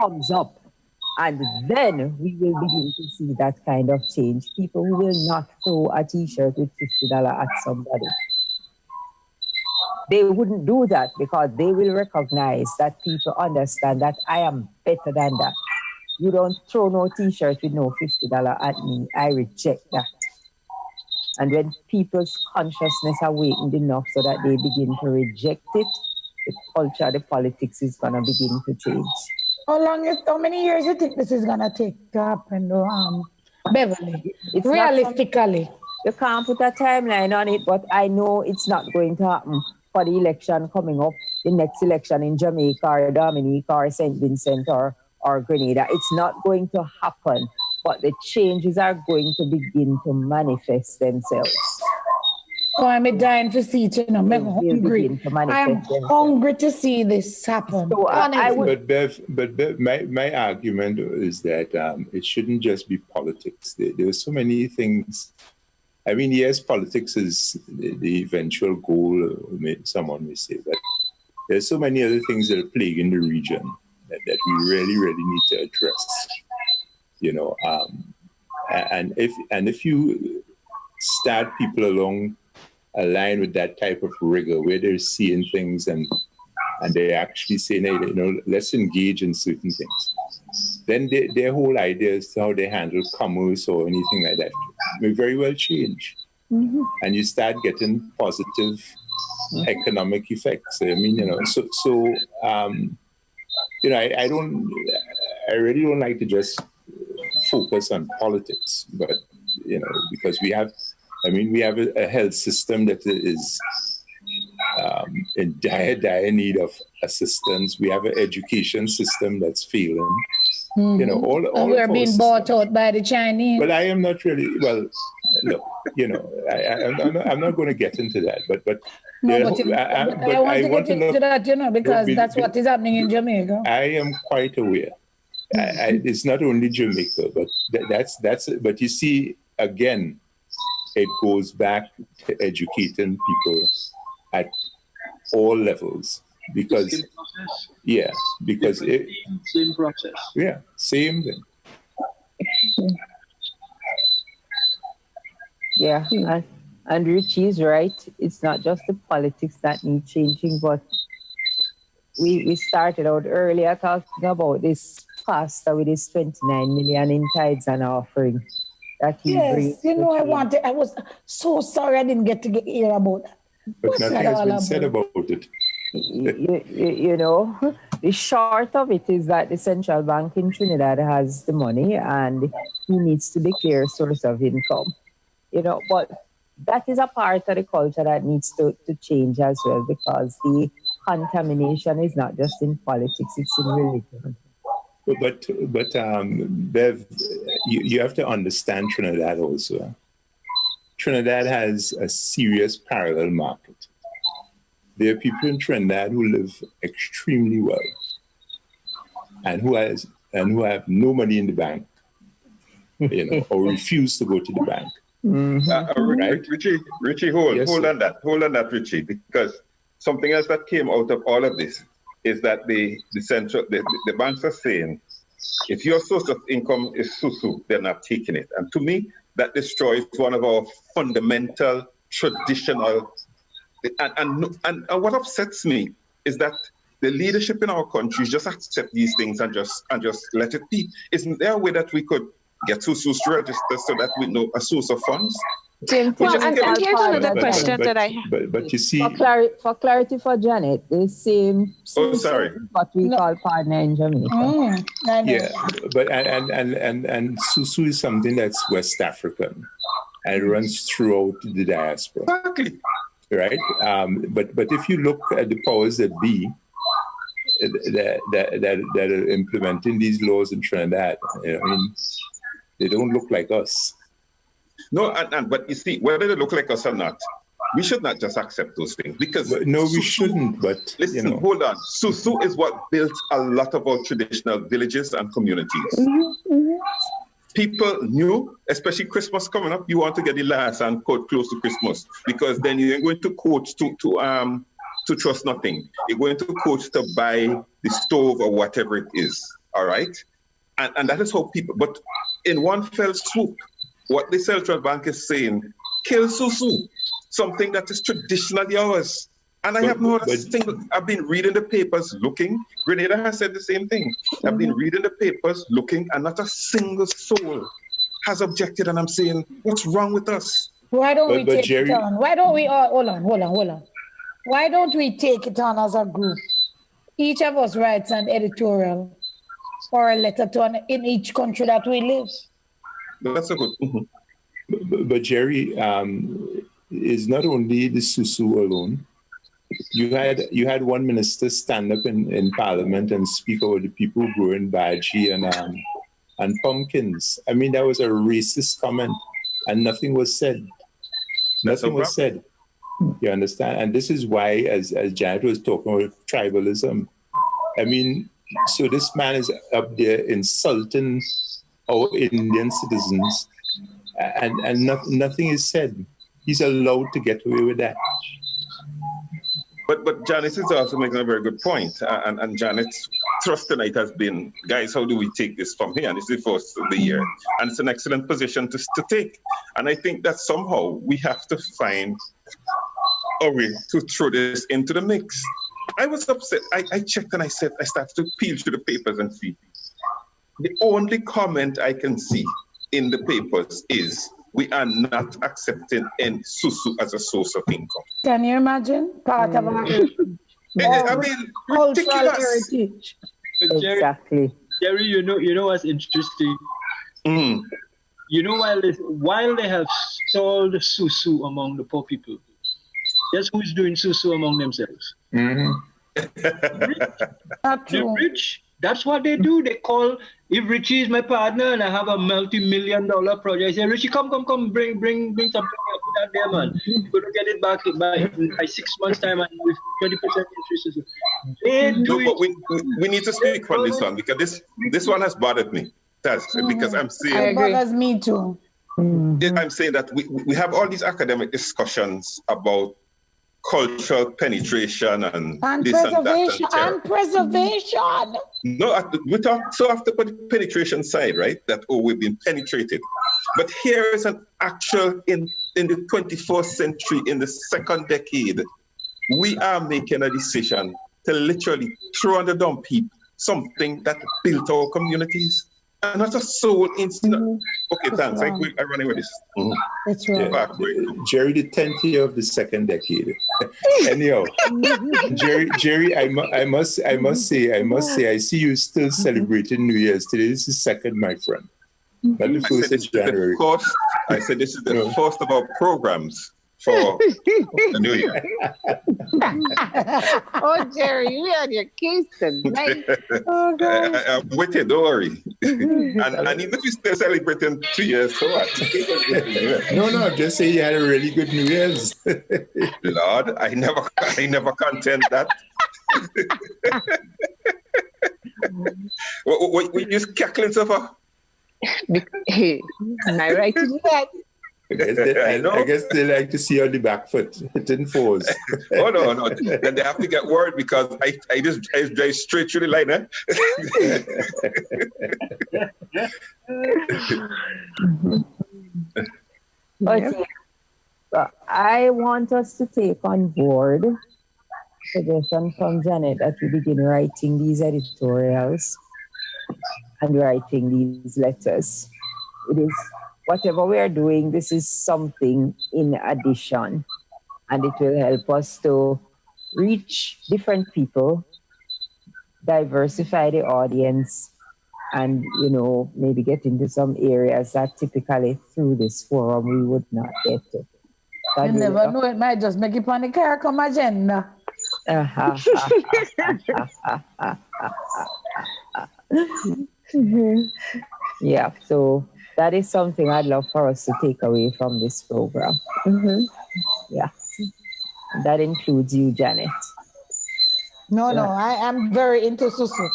F: comes up. And then we will begin to see that kind of change. People who will not throw a t-shirt with $50 at somebody. They wouldn't do that because they will recognize that people understand that I am better than that. You don't throw no t-shirt with no $50 at me. I reject that. And when people's consciousness awakened enough so that they begin to reject it, the culture, the politics is going to begin to change.
E: How many years do you think this is going to take to happen, Beverly?
F: It's
E: realistically.
F: You can't put a timeline on it, but I know it's not going to happen for the election coming up, the next election in Jamaica or Dominica or St. Vincent or Grenada. It's not going to happen, but the changes are going to begin to manifest themselves.
E: Oh, I'm dying to see it, I'm hungry. I'm hungry to see this happen.
F: So
G: But Bev, my argument is that it shouldn't just be politics. There are so many things. I mean, yes, politics is the eventual goal, someone may say, but there's so many other things that are plaguing the region that we really, really need to address. And if you start people along a line with that type of rigor, where they're seeing things and they're actually saying, hey, let's engage in certain things, then their whole idea as to how they handle commerce or anything like that may very well change. Mm-hmm. And you start getting positive economic effects. I mean, I really don't like to just focus on politics, but, because we have a health system that is in dire need of assistance. We have an education system that's failing.
E: Mm-hmm.
G: All
E: we're being bought out by the Chinese.
G: But I am not really, look, I'm not going to get into that, but
E: no, I want to get into that, because that's what is happening in Jamaica.
G: I am quite aware. It's not only Jamaica, but but you see, again, it goes back to educating people at all levels. Because
D: same process.
G: Yeah, because
D: same process.
G: Yeah, same thing.
F: Yeah, and Richie is right. It's not just the politics that need changing, but we started out earlier talking about this pastor with his 29 million in tithes and offering that he brings.
E: Yes, I was so sorry I didn't get to hear about that.
G: But nothing has been said about it.
F: The short of it is that the central bank in Trinidad has the money and he needs to declare source of income. But that is a part of the culture that needs to change as well, because the contamination is not just in politics, it's in religion.
G: But Bev, you have to understand Trinidad also. Trinidad has a serious parallel market. There are people in Trinidad who live extremely well and who have no money in the bank, or refuse to go to the bank.
C: Mm-hmm.
G: Right?
C: Richie, hold on that, Richie, because something else that came out of all of this is that the banks are saying, if your source of income is susu, they're not taking it. And to me, that destroys one of our fundamental, traditional, and what upsets me is that the leadership in our country just accept these things and just let it be. Isn't there a way that we could get susus registered so that we know a source of funds?
U: Well, and here's another question that I have.
G: But you see,
F: for clarity for Janet, the same.
C: Sorry.
F: What we call partner in Jamaica.
G: Yeah, but and susu is something that's West African, and it runs throughout the diaspora.
C: Exactly.
G: Right. But if you look at the powers that be that are implementing these laws in Trinidad, they don't look like us.
C: No, but you see, whether they look like us or not, we should not just accept those things because
G: no, we shouldn't. But
C: listen, hold on. Susu is what built a lot of our traditional villages and communities. People knew, especially Christmas coming up, you want to get the last and coat close to Christmas because then you're going to coat to trust nothing. You're going to coat to buy the stove or whatever it is. All right, and that is how people. But in one fell swoop, what the central bank is saying, kill Susu, something that is traditionally ours. And I have not heard a single, I've been reading the papers looking, Grenada has said the same thing. I've been reading the papers looking and not a single soul has objected. And I'm saying, what's wrong with us?
E: Why don't we take it on? Why don't we, hold on. Why don't we take it on as a group? Each of us writes an editorial or a letter to in each country that we live.
C: That's a good.
G: But Jerry, is not only the Susu alone. You had one minister stand up in Parliament and speak about the people growing bhaji and pumpkins. I mean, that was a racist comment, and nothing was said. Nothing was said. You understand? And this is why, as Janet was talking about tribalism, I mean, so this man is up there insulting our Indian citizens, and nothing is said. He's allowed to get away with that.
C: But Janice is also making a very good point. And Janet's thrust tonight has been, guys, how do we take this from here? And it's the first of the year. And it's an excellent position to take. And I think that somehow we have to find a way to throw this into the mix. I was upset. I checked and I started to peel through the papers and see. The only comment I can see in the papers is, we are not accepting any Susu as a source of income.
E: Can you imagine? Part of our cultural heritage.
F: Exactly.
D: Jerry, you know what's interesting? You know, while they have sold Susu among the poor people, guess who's doing Susu among themselves? The rich. That's what they do. They call, if Richie is my partner and I have a multi-million-dollar project, I say, Richie, come, bring something out there, man. You're going to get it back by 6 months' time and with 20% interest.
C: But we need to speak on this one because this one has bothered me. Because I'm saying...
E: It bothers me too.
C: I'm saying that we have all these academic discussions about cultural penetration and this
E: preservation,
C: and that.
E: And preservation.
C: No, we talk so after the penetration side, right? That, we've been penetrated. But here is an actual, in the 21st century, in the second decade, we are making a decision to literally throw on the dump heap something that built our communities. And not a soul incident. Okay, thanks. I'm running with this.
E: That's right.
G: Yeah. Jerry, the 10th year of the second decade. Anyhow, Jerry, I must say, I see you still celebrating New Year's. Today is the second, my friend. Not the 1st of January.
C: I said this is the first of our programs for the New Year.
A: Oh, Jerry, you had your case tonight. Oh,
C: I'm with you, don't worry. and even if you're still celebrating 2 years, so what?
G: No, just say you had a really good New Year's.
C: Lord, I never contend that. What you just cackling so far?
A: Am I right to do that?
G: I guess they like to see on the back foot. It didn't force.
C: Oh no. Then they have to get worried because I just drive straight through the line,
F: I want us to take on board suggestion from Janet that we begin writing these editorials and writing these letters. It is whatever we are doing, this is something in addition, and it will help us to reach different people, diversify the audience, and, maybe get into some areas that typically through this forum we would not get to.
E: You never know, it might just make it on the CARICOM agenda.
F: Yeah, so that is something I'd love for us to take away from this program.
A: Mm-hmm.
F: Yeah. That includes you, Janet.
E: No, I am very into susu.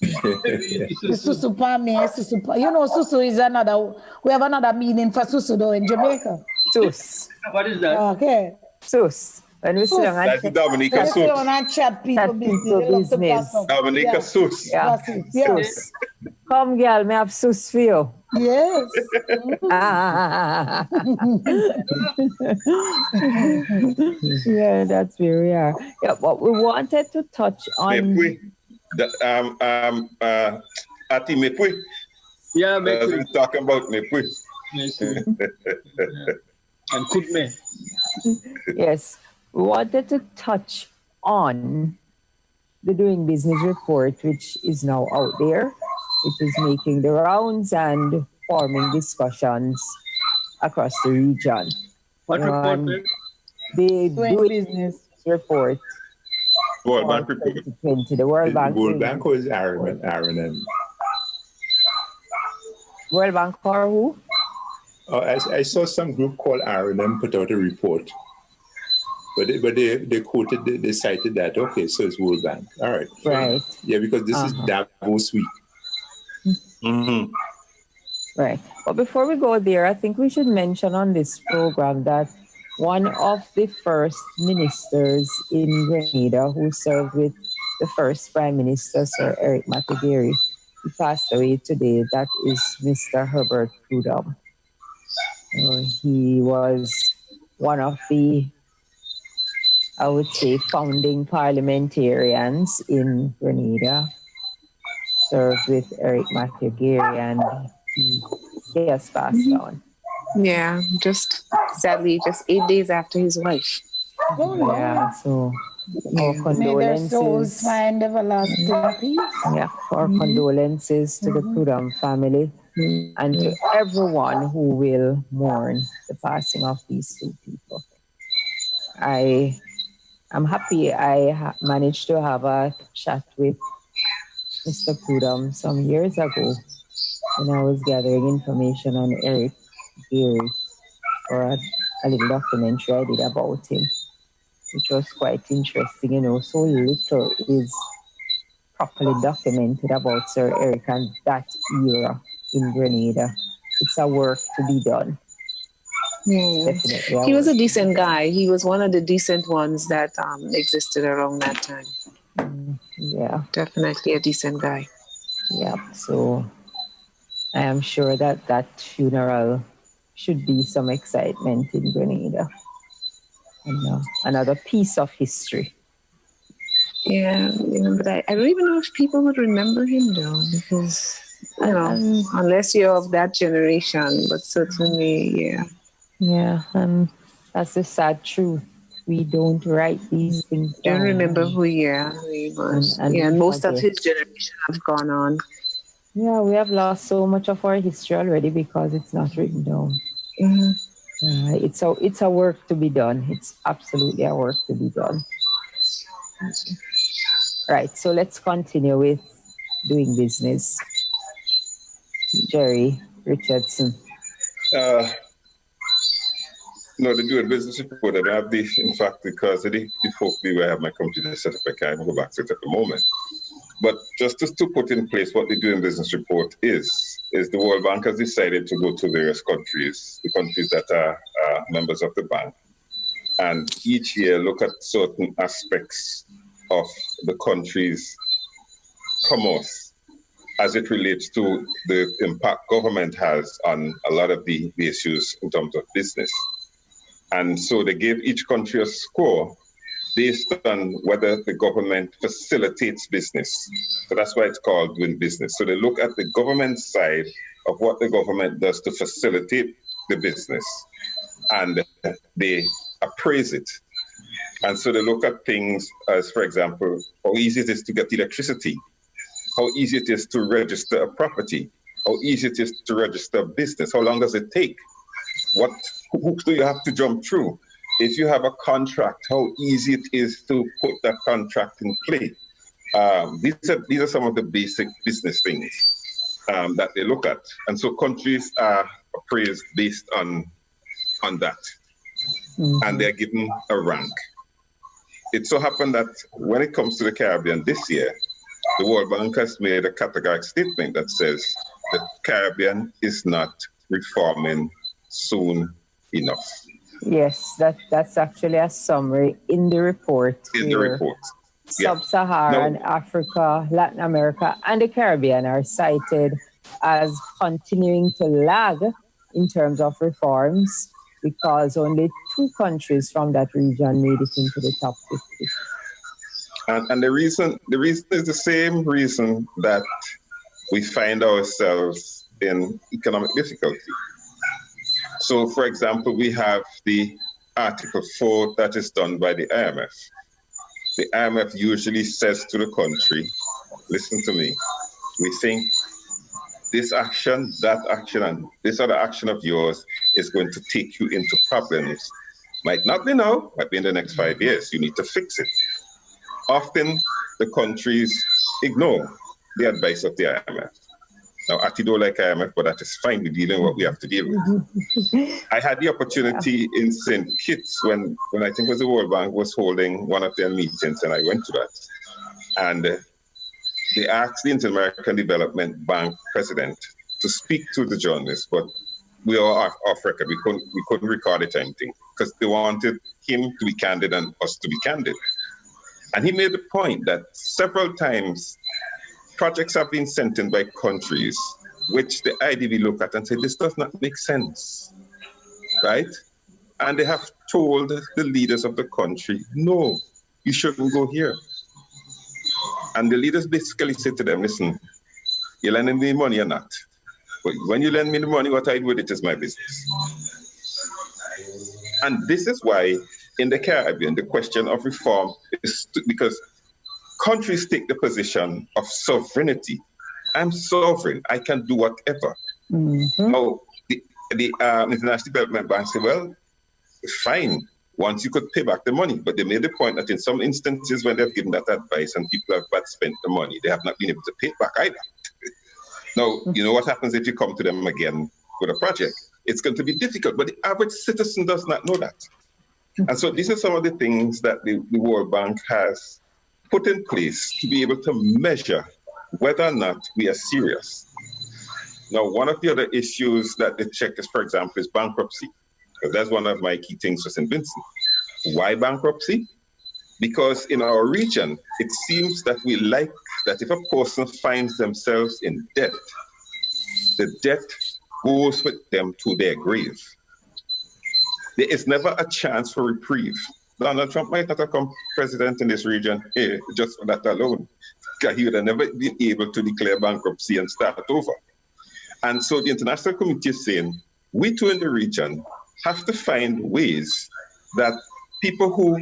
E: The susu palm, susu. You know, susu is another. We have another meaning for susu though in Jamaica.
F: Sus.
D: What is that?
E: Okay.
F: Sus. When we sit down
C: That's the Dominica
E: sit down
C: Sus.
E: and chat people business.
C: Dominica Sus.
F: Yeah.
E: Yeah.
F: Sus. Come, girl, me have sus for you.
E: Yes.
F: Yeah, that's where we are. Yeah, but we wanted to touch on.
C: Ati Mek We.
D: Yeah, Mek We.
C: Talking about Mek We.
D: And could me.
F: Yes, we wanted to touch on the Doing Business report, which is now out there. It is making the rounds and forming discussions across the region.
D: What report?
F: The Doing
E: Business
F: report.
C: World Bank report.
F: 2020, the World Bank.
G: World Bank or is Aaron?
F: World Bank or who?
G: I saw some group called R&M put out a report, but they quoted, they cited that. Okay, so it's World Bank. All right.
F: Right.
G: Yeah, because this is Davos week.
C: Mm-hmm.
F: Right. But before we go there, I think we should mention on this program that one of the first ministers in Grenada who served with the first Prime Minister, Sir Eric Matageri, he passed away today. That is Mr. Herbert Prudhomme. He was one of the, I would say, founding parliamentarians in Grenada, served with Eric Matageri, and he has passed on.
A: Yeah, sadly, just 8 days after his wife.
F: Yeah, so our condolences.
E: May their souls find everlasting peace.
F: Yeah, our condolences to the Prudhomme family and to everyone who will mourn the passing of these two people. I'm happy I managed to have a chat with Mr. Prudhomme some years ago when I was gathering information on Eric Gary for a little documentary I did about him, which was quite interesting. So little is properly documented about Sir Eric and that era in Grenada. It's a work to be done.
A: Yeah.
F: Definitely.
A: He was a decent guy. He was one of the decent ones that existed around that time.
F: Yeah.
A: Definitely a decent guy.
F: Yeah. So I am sure that funeral should be some excitement in Grenada. And, another piece of history.
A: Yeah, but I don't even know if people would remember him though, because unless you're of that generation, but certainly, yeah.
F: Yeah, and that's the sad truth. We don't write these things down.
A: Don't remember who he was. And most of his generation have gone on.
F: Yeah, we have lost so much of our history already because it's not written down.
A: Mm-hmm.
F: It's a work to be done. It's absolutely a work to be done. Right, so let's continue with doing business. Jerry Richardson.
C: No, the doing business report, I don't have this, in fact, because of the folk where I have my computer set up, I can't go back to it at the moment. But just to put in place what the doing business report is the World Bank has decided to go to various countries, the countries that are members of the bank, and each year look at certain aspects of the country's commerce as it relates to the impact government has on a lot of the issues in terms of business. And so they gave each country a score based on whether the government facilitates business. So that's why it's called doing business. So they look at the government side of what the government does to facilitate the business, and they appraise it. And so they look at things as, for example, how easy it is to get electricity, how easy it is to register a property, how easy it is to register a business, how long does it take? What hoops do you have to jump through? If you have a contract, how easy it is to put that contract in play. These are some of the basic business things. that they look at. And so countries are appraised based on that. And they're given a rank. It so happened that when it comes to the Caribbean this year, the World Bank has made a categorical statement that says the Caribbean is not reforming soon enough.
F: Yes, that's actually a summary in the report.
C: In the report.
F: Sub-Saharan Africa, Latin America, and the Caribbean are cited as continuing to lag in terms of reforms because only 2 countries from that region made it into the top 50.
C: And the reason is the same reason that we find ourselves in economic difficulty. So, for example, we have the Article 4 that is done by the IMF. The IMF usually says to the country, listen to me, we think this action, that action, and this other action of yours is going to take you into problems. Might not be now, might be in the next 5 years. You need to fix it. Often the countries ignore the advice of the IMF. Now, I don't like IMF, but that is fine. We're dealing with what we have to deal with. I had the opportunity in St. Kitts when I think it was the World Bank was holding one of their meetings, and I went to that. And they asked the Inter-American Development Bank president to speak to the journalists, but we are off record. We couldn't record it or anything because they wanted him to be candid and us to be candid. And he made the point that several times projects have been sent in by countries which the IDB look at and say, this does not make sense, right? And they have told the leaders of the country, no, you shouldn't go here. And the leaders basically say to them, listen, you're lending me money or not? But when you lend me the money, what I do with it is my business. And this is why in the Caribbean, the question of reform is because countries take the position of sovereignty. I'm sovereign. I can do whatever. Now, the International Development Bank say, well, fine, once you could pay back the money. But they made the point that in some instances when they've given that advice and people have bad spent the money, they have not been able to pay it back either. Now, you know what happens if you come to them again with a project? It's going to be difficult, but the average citizen does not know that. And so these are some of the things that the World Bank has put in place to be able to measure whether or not we are serious. Now, one of the other issues that they check is, for example, is bankruptcy. Because that's one of my key things for St. Vincent. Why bankruptcy? Because in our region, it seems that we like that if a person finds themselves in debt, the debt goes with them to their grave. There is never a chance for reprieve. Donald Trump might not have become president in this region just for that alone, because he would have never been able to declare bankruptcy and start over. And so the international community is saying, we too in the region have to find ways that people who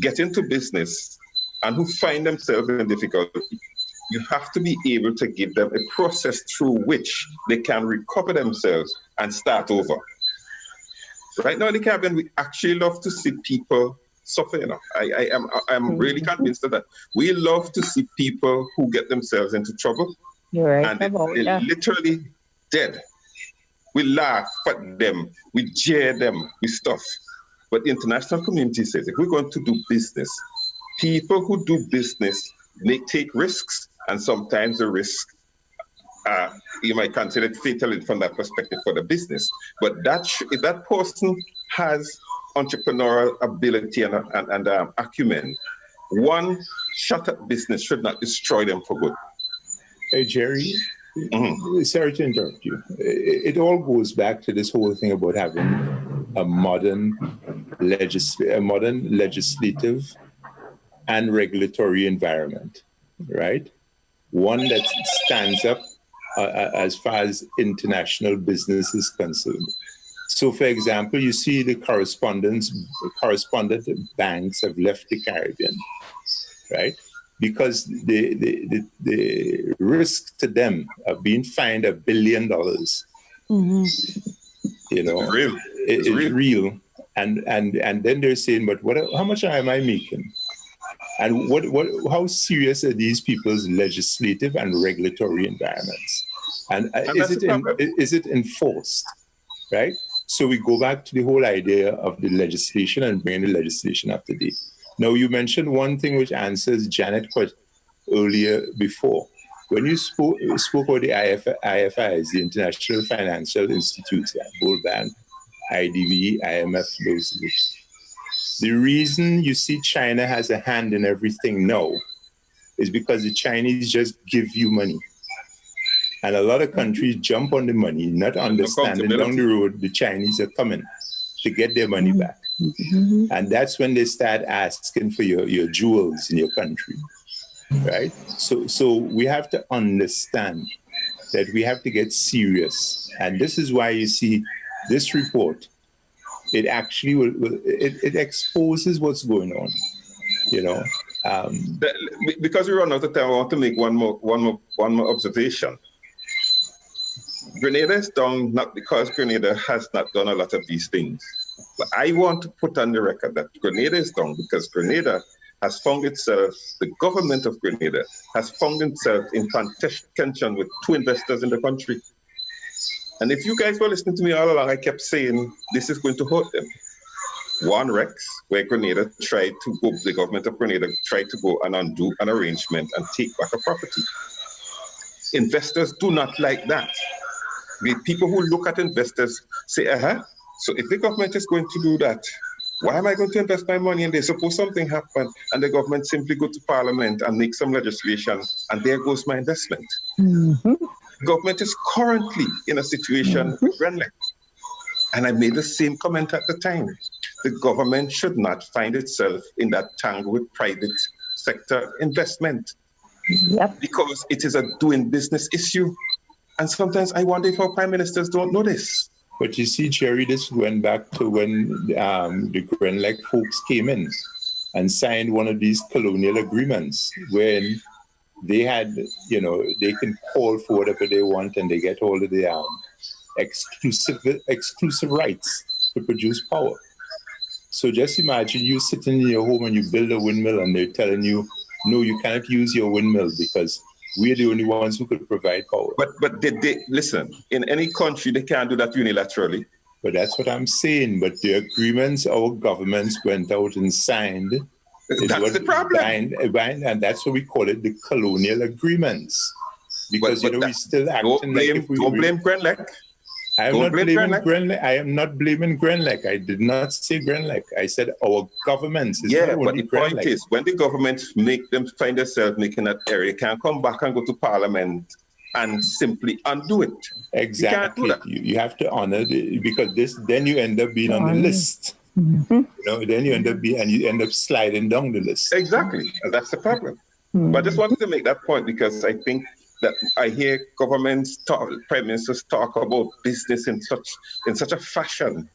C: get into business and who find themselves in difficulty, you have to be able to give them a process through which they can recover themselves and start over. Right now in the Caribbean, we actually love to see people suffer. You know, I am really convinced of that. We love to see people who get themselves into trouble.
F: You're right.
C: And they're literally dead. We laugh at them, we jeer them, we stuff. But the international community says if we're going to do business, people who do business may take risks, and sometimes the risk you might consider it fatal from that perspective for the business. But if that person has entrepreneurial ability and acumen, one shot at business should not destroy them for good.
G: Hey, Jerry, sorry to interrupt you. It all goes back to this whole thing about having a modern legislative and regulatory environment, right? One that stands up as far as international business is concerned. So, for example, you see the correspondent banks have left the Caribbean, right? Because the risk to them of being fined $1 billion, you know, it's real. And then they're saying, but how much am I making? And how serious are these people's legislative and regulatory environments? And is it enforced, right? So we go back to the whole idea of the legislation and bringing the legislation up to date. Now, you mentioned one thing which answers Janet quite earlier before. When you spoke about the IFIs, the International Financial Institutes, World Bank, IDB, IMF, those groups. The reason you see China has a hand in everything now is because the Chinese just give you money. And a lot of countries jump on the money, not understanding down the road the Chinese are coming to get their money back. And that's when they start asking for your jewels in your country, right? So we have to understand that we have to get serious. And this is why you see this report, it actually it exposes what's going on, you know.
C: Because we run out of time, I want to make one more observation. Grenada is down not because Grenada has not done a lot of these things. But I want to put on the record that Grenada is down because Grenada has found itself, the government of Grenada has found itself in contention with two investors in the country. And if you guys were listening to me all along, I kept saying this is going to hurt them. One Rex, where Grenada tried to go, the government of Grenada tried to go and undo an arrangement and take back a property. Investors do not like that. The people who look at investors say, so if the government is going to do that, why am I going to invest my money in this? Suppose something happens and the government simply go to parliament and make some legislation and there goes my investment. The government is currently in a situation with Renlec. And I made the same comment at the time. The government should not find itself in that tangle with private sector investment. Because it is a doing business issue. And sometimes I wonder if our prime ministers don't know this.
G: But you see, Jerry, this went back to when the Grenlec folks came in and signed one of these colonial agreements when they had, you know, they can call for whatever they want and they get all of the exclusive rights to produce power. So just imagine you sitting in your home and you build a windmill and they're telling you, no, you cannot use your windmill because we're the only ones who could provide power.
C: But they listen, in any country, they can't do that unilaterally.
G: But that's what I'm saying. But the agreements our governments went out and signed.
C: That's the problem.
G: And that's what we call it, the colonial agreements. Because, we still acting
C: don't blame Grenlec.
G: I am not blaming Grenlec. I am not blaming Grenlec. I did not say Grenlec. I said our governments.
C: But the point is, when the government make them find themselves making that error, they can come back and go to parliament and simply undo it.
G: Exactly. You have to honor because then you end up being on the list. You know, then you end up sliding down the list.
C: Exactly, and that's the problem. But I just wanted to make that point because I think that I hear governments prime ministers talk about business in such a fashion.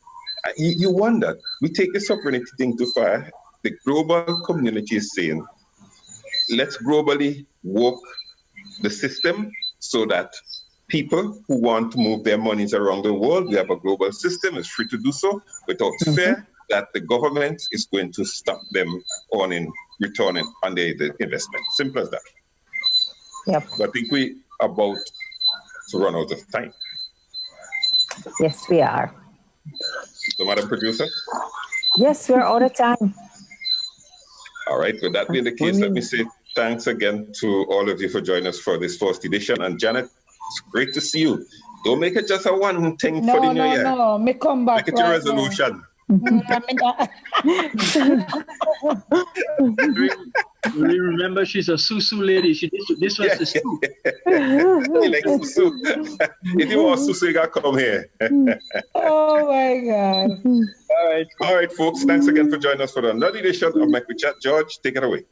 C: You wonder, we take the sovereignty thing too far. The global community is saying, let's globally work the system so that people who want to move their monies around the world, we have a global system, it's free to do so without fear that the government is going to stop them on returning on the investment. Simple as that. So I think we are about to run out of time.
F: Yes, we are.
C: So, Madam Producer?
F: Yes, we're out of time.
C: All right, with that being the case, let me say thanks again to all of you for joining us for this first edition. And Janet, it's great to see you. Don't make it just a one thing for the new year.
E: No, me come back.
C: Make it a resolution.
D: Remember, she's a susu lady. This was the soup.
C: Like susu. If you want susu, you gotta come here.
E: Oh my God.
C: All right, folks. Thanks again for joining us for another edition of Mek We Chat. George, take it away.